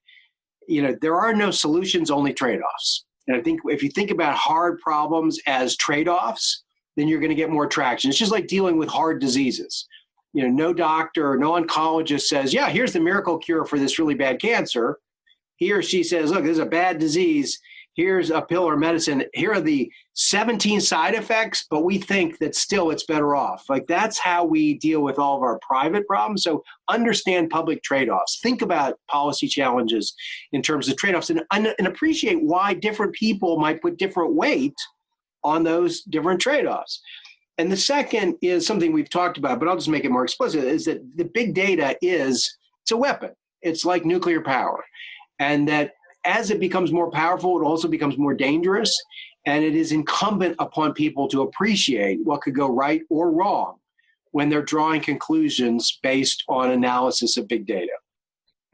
there are no solutions, only trade-offs. And I think if you think about hard problems as trade-offs, then you're going to get more traction. It's just like dealing with hard diseases. No doctor or no oncologist says, yeah, here's the miracle cure for this really bad cancer. He or she says, look, this is a bad disease. Here's a pill or medicine. Here are the 17 side effects, but we think that still it's better off. Like, that's how we deal with all of our private problems. So understand public trade-offs. Think about policy challenges in terms of trade-offs and appreciate why different people might put different weight on those different trade-offs. And the second is something we've talked about, but I'll just make it more explicit, is that the big data it's a weapon. It's like nuclear power. And that as it becomes more powerful, it also becomes more dangerous. And it is incumbent upon people to appreciate what could go right or wrong when they're drawing conclusions based on analysis of big data.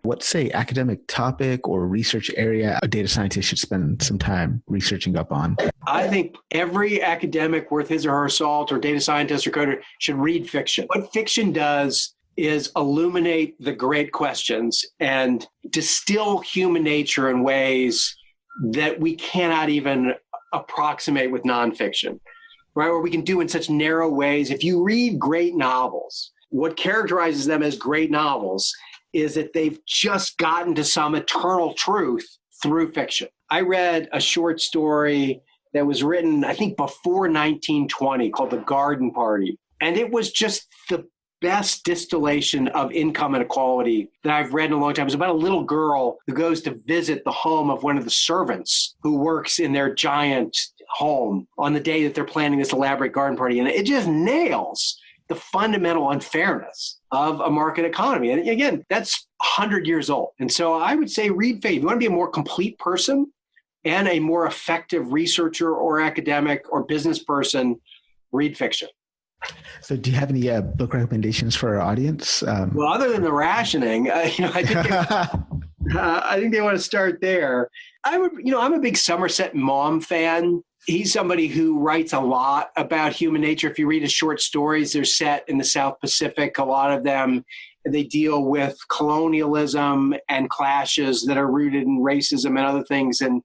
What's a academic topic or research area a data scientist should spend some time researching up on?
I think every academic worth his or her salt, or data scientist or coder, should read fiction. What fiction does is illuminate the great questions and distill human nature in ways that we cannot even approximate with nonfiction, right? Or we can do in such narrow ways. If you read great novels, what characterizes them as great novels is that they've just gotten to some eternal truth through fiction. I read a short story that was written, I think, before 1920 called The Garden Party. And it was just the best distillation of income inequality that I've read in a long time. It was about a little girl who goes to visit the home of one of the servants who works in their giant home on the day that they're planning this elaborate garden party. And it just nails the fundamental unfairness of a market economy. And again, that's 100 years old. And so I would say read fiction. If you want to be a more complete person and a more effective researcher or academic or business person, read fiction.
So do you have any book recommendations for our audience?
Well, other than The Rationing, I think they want to start there. I'm a big Somerset Maugham fan. He's somebody who writes a lot about human nature. If you read his short stories, they're set in the South Pacific. A lot of them, they deal with colonialism and clashes that are rooted in racism and other things. And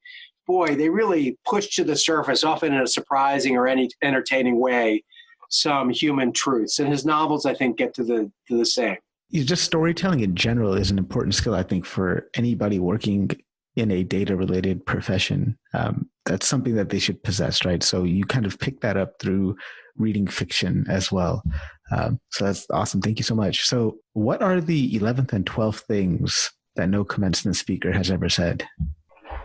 boy, they really push to the surface, often in a surprising or any entertaining way, some human truths. And his novels, I think, get to the same.
Just storytelling in general is an important skill, I think, for anybody working in a data-related profession. That's something that they should possess, right? So you kind of pick that up through reading fiction as well. So that's awesome. Thank you so much. So what are the 11th and 12th things that no commencement speaker has ever said?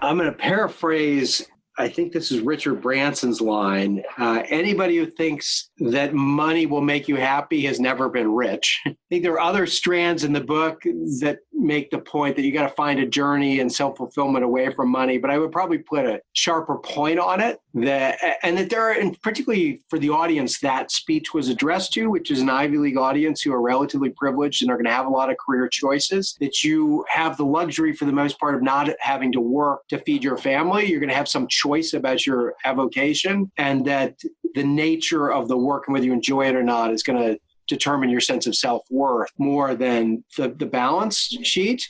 I'm going to paraphrase, I think this is Richard Branson's line. Anybody who thinks that money will make you happy has never been rich. I think there are other strands in the book that make the point that you got to find a journey and self-fulfillment away from money, but I would probably put a sharper point on it, that there are, and particularly for the audience that speech was addressed to, which is an Ivy League audience who are relatively privileged and are going to have a lot of career choices, that you have the luxury for the most part of not having to work to feed your family. You're going to have some choice about your avocation, and that the nature of the work and whether you enjoy it or not is going to determine your sense of self-worth more than the balance sheet.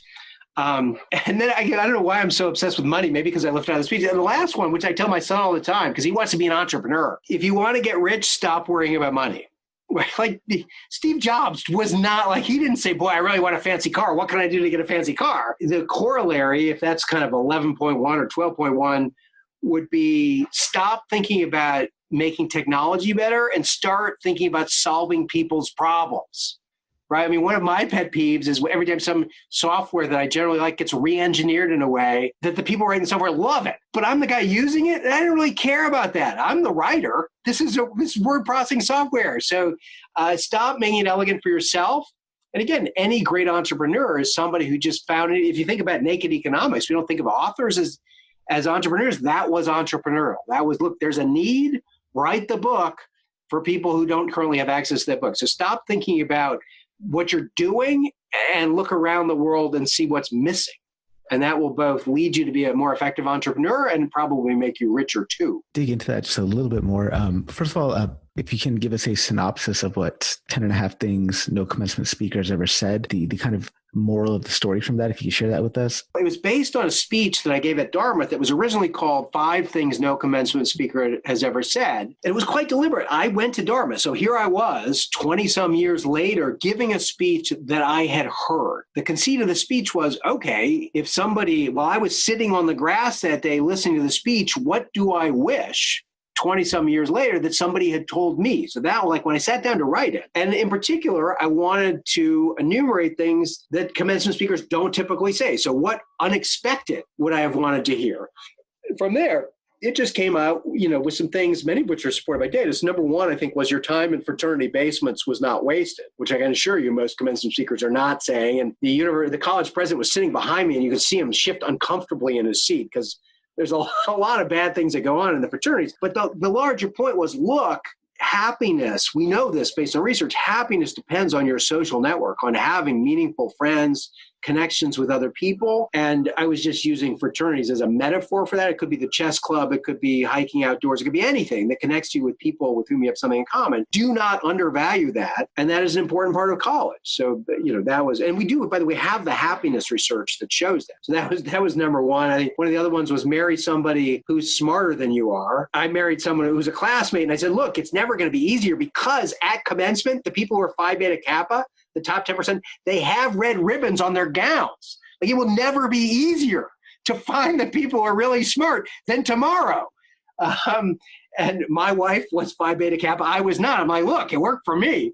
And then I don't know why I'm so obsessed with money, maybe because I left out of the speech. And the last one, which I tell my son all the time, because he wants to be an entrepreneur. If you want to get rich, stop worrying about money. Like Steve Jobs was not like, he didn't say, boy, I really want a fancy car. What can I do to get a fancy car? The corollary, if that's kind of 11.1 or 12.1, would be stop thinking about making technology better and start thinking about solving people's problems, right? I mean, one of my pet peeves is every time some software that I generally like gets re-engineered in a way that the people writing the software love it, but I'm the guy using it and I don't really care about that. I'm the writer. This is word processing software. So stop making it elegant for yourself. And again, any great entrepreneur is somebody who just found it. If you think about naked economics, we don't think of authors as entrepreneurs. That was entrepreneurial. That was, look, there's a need. Write the book for people who don't currently have access to that book. So stop thinking about what you're doing and look around the world and see what's missing. And that will both lead you to be a more effective entrepreneur and probably make you richer too.
Dig into that just a little bit more. First of all, if you can give us a synopsis of what 10 and a half things no commencement speakers ever said, the kind of moral of the story from that, if you could share that with us.
It was based on a speech that I gave at Dartmouth that was originally called 5 Things No Commencement Speaker Has Ever Said. And it was quite deliberate. I went to Dartmouth. So here I was 20 some years later giving a speech that I had heard. The conceit of the speech was, okay, if somebody, while I was sitting on the grass that day listening to the speech, what do I wish 20 some years later that somebody had told me? So that, like when I sat down to write it, and in particular, I wanted to enumerate things that commencement speakers don't typically say. So what unexpected would I have wanted to hear? From there, it just came out, with some things, many of which are supported by data. So number one, I think, was your time in fraternity basements was not wasted, which I can assure you most commencement speakers are not saying. And the college president was sitting behind me, and you could see him shift uncomfortably in his seat because there's a lot of bad things that go on in the fraternities. But the larger point was, look, happiness, we know this based on research, happiness depends on your social network, on having meaningful friends, connections with other people. And I was just using fraternities as a metaphor for that. It could be the chess club. It could be hiking outdoors. It could be anything that connects you with people with whom you have something in common. Do not undervalue that. And that is an important part of college. So, that was, and we do, by the way, have the happiness research that shows that. So that was number one. I think one of the other ones was marry somebody who's smarter than you are. I married someone who was a classmate, and I said, look, it's never going to be easier because at commencement, the people who are Phi Beta Kappa, the top 10%, they have red ribbons on their gowns. Like, it will never be easier to find the people who are really smart than tomorrow. And my wife was Phi Beta Kappa. I was not. I'm like, look, it worked for me.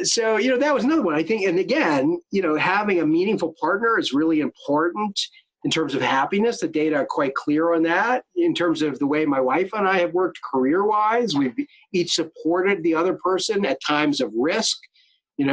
So, that was another one, I think. And again, having a meaningful partner is really important in terms of happiness. The data are quite clear on that. In terms of the way my wife and I have worked career-wise, we've each supported the other person at times of risk.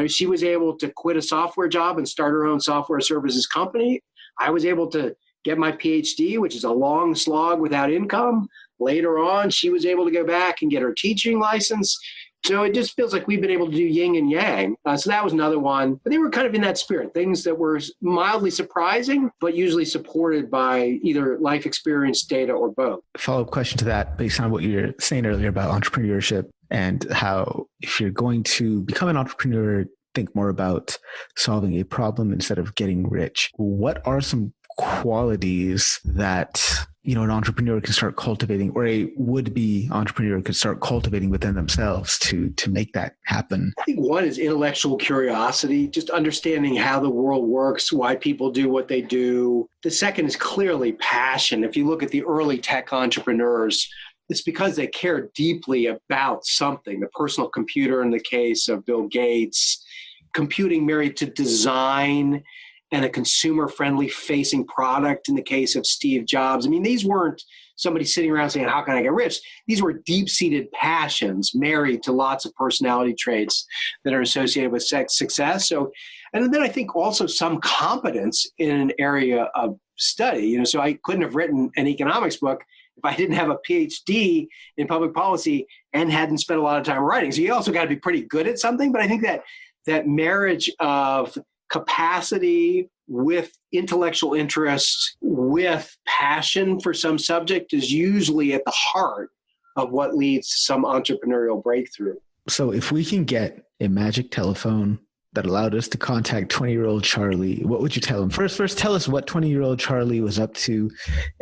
She was able to quit a software job and start her own software services company. I was able to get my PhD, which is a long slog without income. Later on, she was able to go back and get her teaching license. So it just feels like we've been able to do yin and yang. So that was another one. But they were kind of in that spirit, things that were mildly surprising, but usually supported by either life experience, data, or both.
Follow-up question to that, based on what you were saying earlier about entrepreneurship and how if you're going to become an entrepreneur, think more about solving a problem instead of getting rich. What are some qualities that an entrepreneur can start cultivating, or a would-be entrepreneur could start cultivating within themselves to make that happen?
I think one is intellectual curiosity, just understanding how the world works, why people do what they do. The second is clearly passion. If you look at the early tech entrepreneurs, it's because they care deeply about something. The personal computer in the case of Bill Gates, computing married to design, and a consumer-friendly facing product in the case of Steve Jobs. I mean, these weren't somebody sitting around saying, how can I get rich? These were deep-seated passions married to lots of personality traits that are associated with success. So, and then I think also some competence in an area of study. So I couldn't have written an economics book if I didn't have a PhD in public policy and hadn't spent a lot of time writing. So you also got to be pretty good at something. But I think that marriage of capacity with intellectual interest, with passion for some subject is usually at the heart of what leads to some entrepreneurial breakthrough.
So if we can get a magic telephone that allowed us to contact 20-year-old Charlie, what would you tell him? First, tell us what 20-year-old Charlie was up to,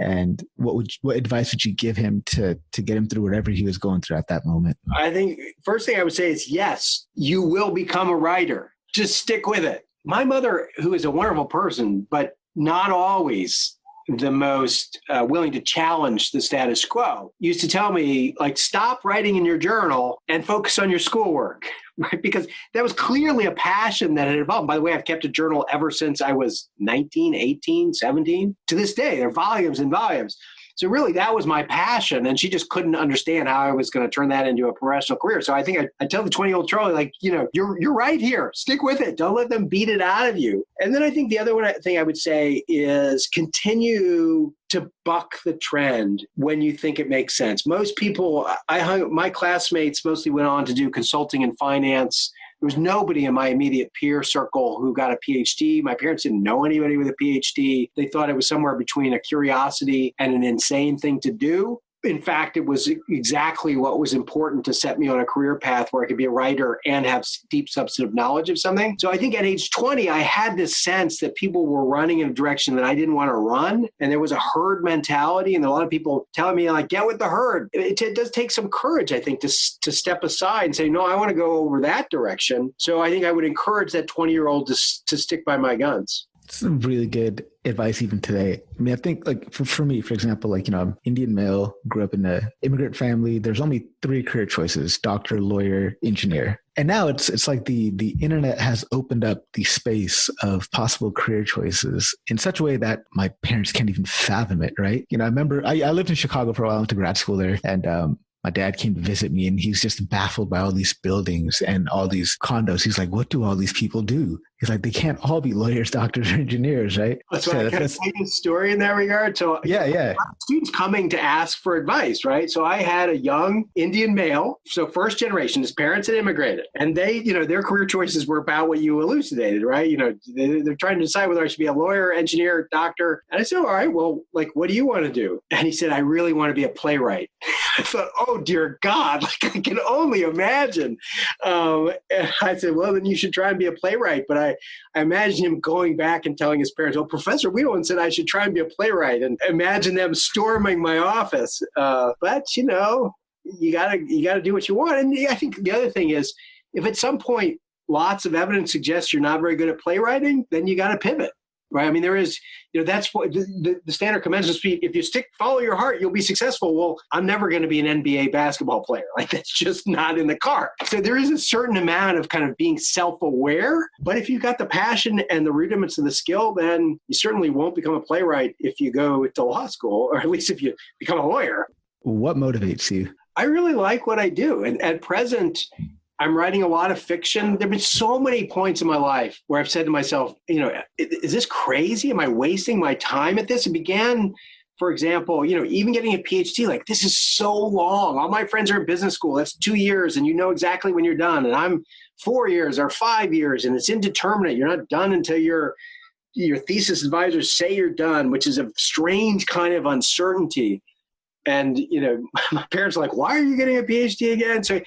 and what advice would you give him to get him through whatever he was going through at that moment?
I think first thing I would say is, yes, you will become a writer. Just stick with it. My mother, who is a wonderful person, but not always the most willing to challenge the status quo, used to tell me, like, stop writing in your journal and focus on your schoolwork, right? Because that was clearly a passion that had evolved. By the way, I've kept a journal ever since I was 19, 18, 17. To this day, there are volumes and volumes. So really, that was my passion, and she just couldn't understand how I was going to turn that into a professional career. So I think I tell the 20-year-old Charlie, like, you're right here. Stick with it. Don't let them beat it out of you. And then I think the other thing I would say is continue to buck the trend when you think it makes sense. Most people, my classmates mostly went on to do consulting and finance. There was nobody in my immediate peer circle who got a PhD. My parents didn't know anybody with a PhD. They thought it was somewhere between a curiosity and an insane thing to do. In fact, it was exactly what was important to set me on a career path where I could be a writer and have deep substantive knowledge of something. So I think at age 20, I had this sense that people were running in a direction that I didn't want to run. And there was a herd mentality. And a lot of people telling me, like, get with the herd. It does take some courage, I think, to step aside and say, no, I want to go over that direction. So I think I would encourage that 20-year-old to stick by my guns.
Some really good advice even today. I mean, I think like for me, for example, like, I'm Indian male, grew up in an immigrant family. There's only 3 career choices: doctor, lawyer, engineer. And now it's like the internet has opened up the space of possible career choices in such a way that my parents can't even fathom it, right? I remember I lived in Chicago for a while, I went to grad school there, and my dad came to visit me and he's just baffled by all these buildings and all these condos. He's like, what do all these people do? He's like, they can't all be lawyers, doctors, or engineers, right?
So I kind of tell you a story in that regard. So
yeah.
Students coming to ask for advice, right? So I had a young Indian male, so first generation, his parents had immigrated. And they, their career choices were about what you elucidated, right? They're trying to decide whether I should be a lawyer, engineer, doctor. And I said, all right, well, like, what do you want to do? And he said, I really want to be a playwright. I thought, oh, dear God, like I can only imagine. And I said, well, then you should try and be a playwright. But I imagine him going back and telling his parents, well, Professor Wheelan said I should try and be a playwright, and imagine them storming my office. But, you gotta do what you want. And I think the other thing is, if at some point lots of evidence suggests you're not very good at playwriting, then you got to pivot. Right. I mean, there is, that's what the standard commensurate speed. If you follow your heart, you'll be successful. Well, I'm never going to be an NBA basketball player. Like, that's just not in the card. So there is a certain amount of kind of being self-aware. But if you've got the passion and the rudiments of the skill, then you certainly won't become a playwright if you go to law school, or at least if you become a lawyer. What
motivates you?
I really like what I do. And at present, I'm writing a lot of fiction. There have been so many points in my life where I've said to myself, is this crazy? Am I wasting my time at this? It began, for example, even getting a PhD, like, this is so long. All my friends are in business school. That's 2 years, and you know exactly when you're done. And I'm 4 years or 5 years, and it's indeterminate. You're not done until your thesis advisors say you're done, which is a strange kind of uncertainty. And, my parents are like, why are you getting a PhD again? So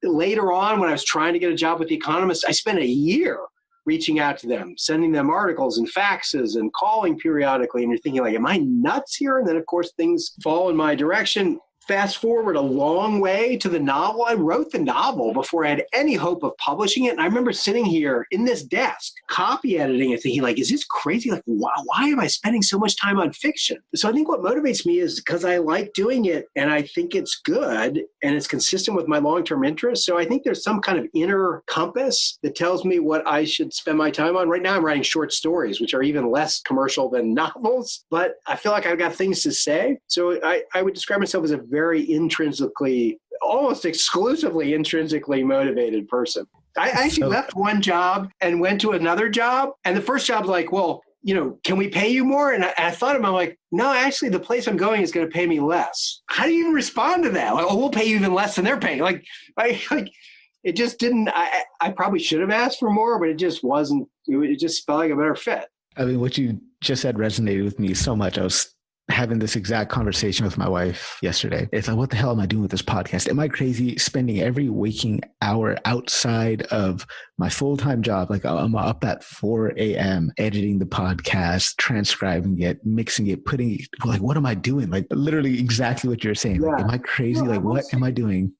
later on, when I was trying to get a job with The Economist, I spent a year reaching out to them, sending them articles and faxes and calling periodically. And you're thinking, like, am I nuts here? And then, of course, things fall in my direction. Fast forward a long way to the novel. I wrote the novel before I had any hope of publishing it. And I remember sitting here in this desk, copy editing it, thinking, like, is this crazy? Like, why am I spending so much time on fiction? So I think what motivates me is because I like doing it and I think it's good and it's consistent with my long-term interests. So I think there's some kind of inner compass that tells me what I should spend my time on. Right now I'm writing short stories, which are even less commercial than novels, but I feel like I've got things to say. So I would describe myself as a very intrinsically, almost exclusively intrinsically motivated person. I actually left one job and went to another job. And the first job was like, well, can we pay you more? And I thought about, like, no, actually the place I'm going is going to pay me less. How do you even respond to that? Like, oh, we'll pay you even less than they're paying. Like it just didn't, I probably should have asked for more, but it just wasn't, it just felt like a better fit.
I mean, what you just said resonated with me so much. I was having this exact conversation with my wife yesterday. It's like, what the hell am I doing with this podcast? Am I crazy spending every waking hour outside of my full-time job? Like, I'm up at 4 a.m. editing the podcast, transcribing it, mixing it, putting it, like, what am I doing? Like, literally exactly what you're saying. Like, am I crazy? Like, what am I doing?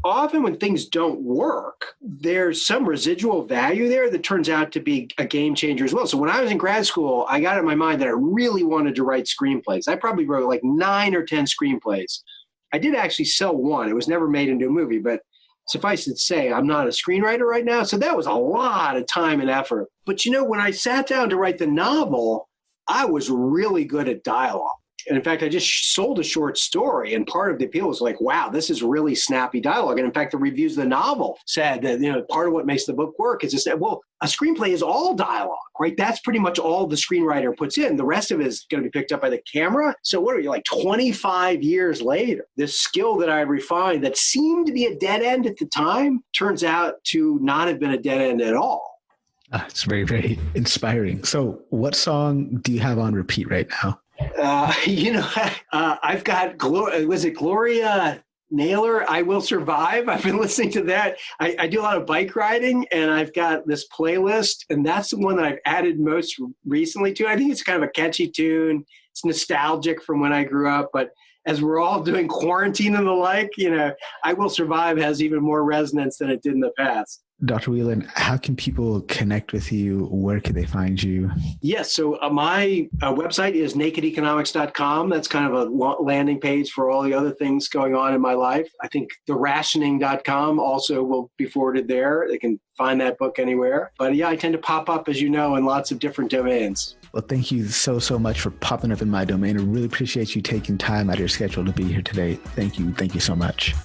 Often when things don't work, there's some residual value there that turns out to be a game changer as well. So when I was in grad school, I got in my mind that I really wanted to write screenplays. I probably wrote like 9 or 10 screenplays. I did actually sell one. It was never made into a movie, but suffice it to say, I'm not a screenwriter right now. So that was a lot of time and effort. But when I sat down to write the novel, I was really good at dialogue. And in fact, I just sold a short story, and part of the appeal was like, wow, this is really snappy dialogue. And in fact, the reviews of the novel said that, part of what makes the book work is just that, well, a screenplay is all dialogue, right? That's pretty much all the screenwriter puts in. The rest of it is going to be picked up by the camera. So what are you, like 25 years later, this skill that I refined that seemed to be a dead end at the time turns out to not have been a dead end at all.
It's very, very inspiring. So what song do you have on repeat right now?
I've got, was it Gloria Naylor, I Will Survive? I've been listening to that. I do a lot of bike riding, and I've got this playlist, and that's the one that I've added most recently to. I think it's kind of a catchy tune. It's nostalgic from when I grew up, but as we're all doing quarantine and the like, I Will Survive has even more resonance than it did in the past.
Dr. Wheelan, how can people connect with you? Where can they find you? Yes,
so my website is nakedeconomics.com. That's kind of a landing page for all the other things going on in my life. I think therationing.com also will be forwarded there. They can find that book anywhere. But yeah, I tend to pop up, as you know, in lots of different domains.
Well, thank you so much for popping up in my domain. I really appreciate you taking time out of your schedule to be here today. Thank you. Thank you so much.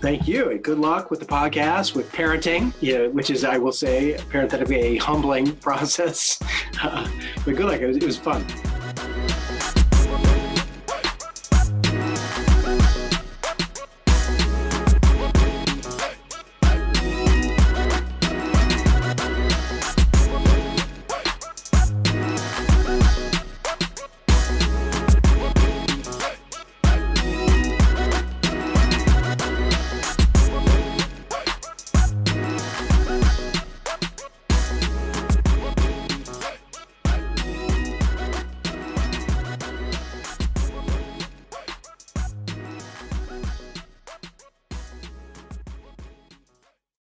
Thank you. And good luck with the podcast, with parenting, which is, I will say, parenthetically a humbling process. But good luck. It was fun.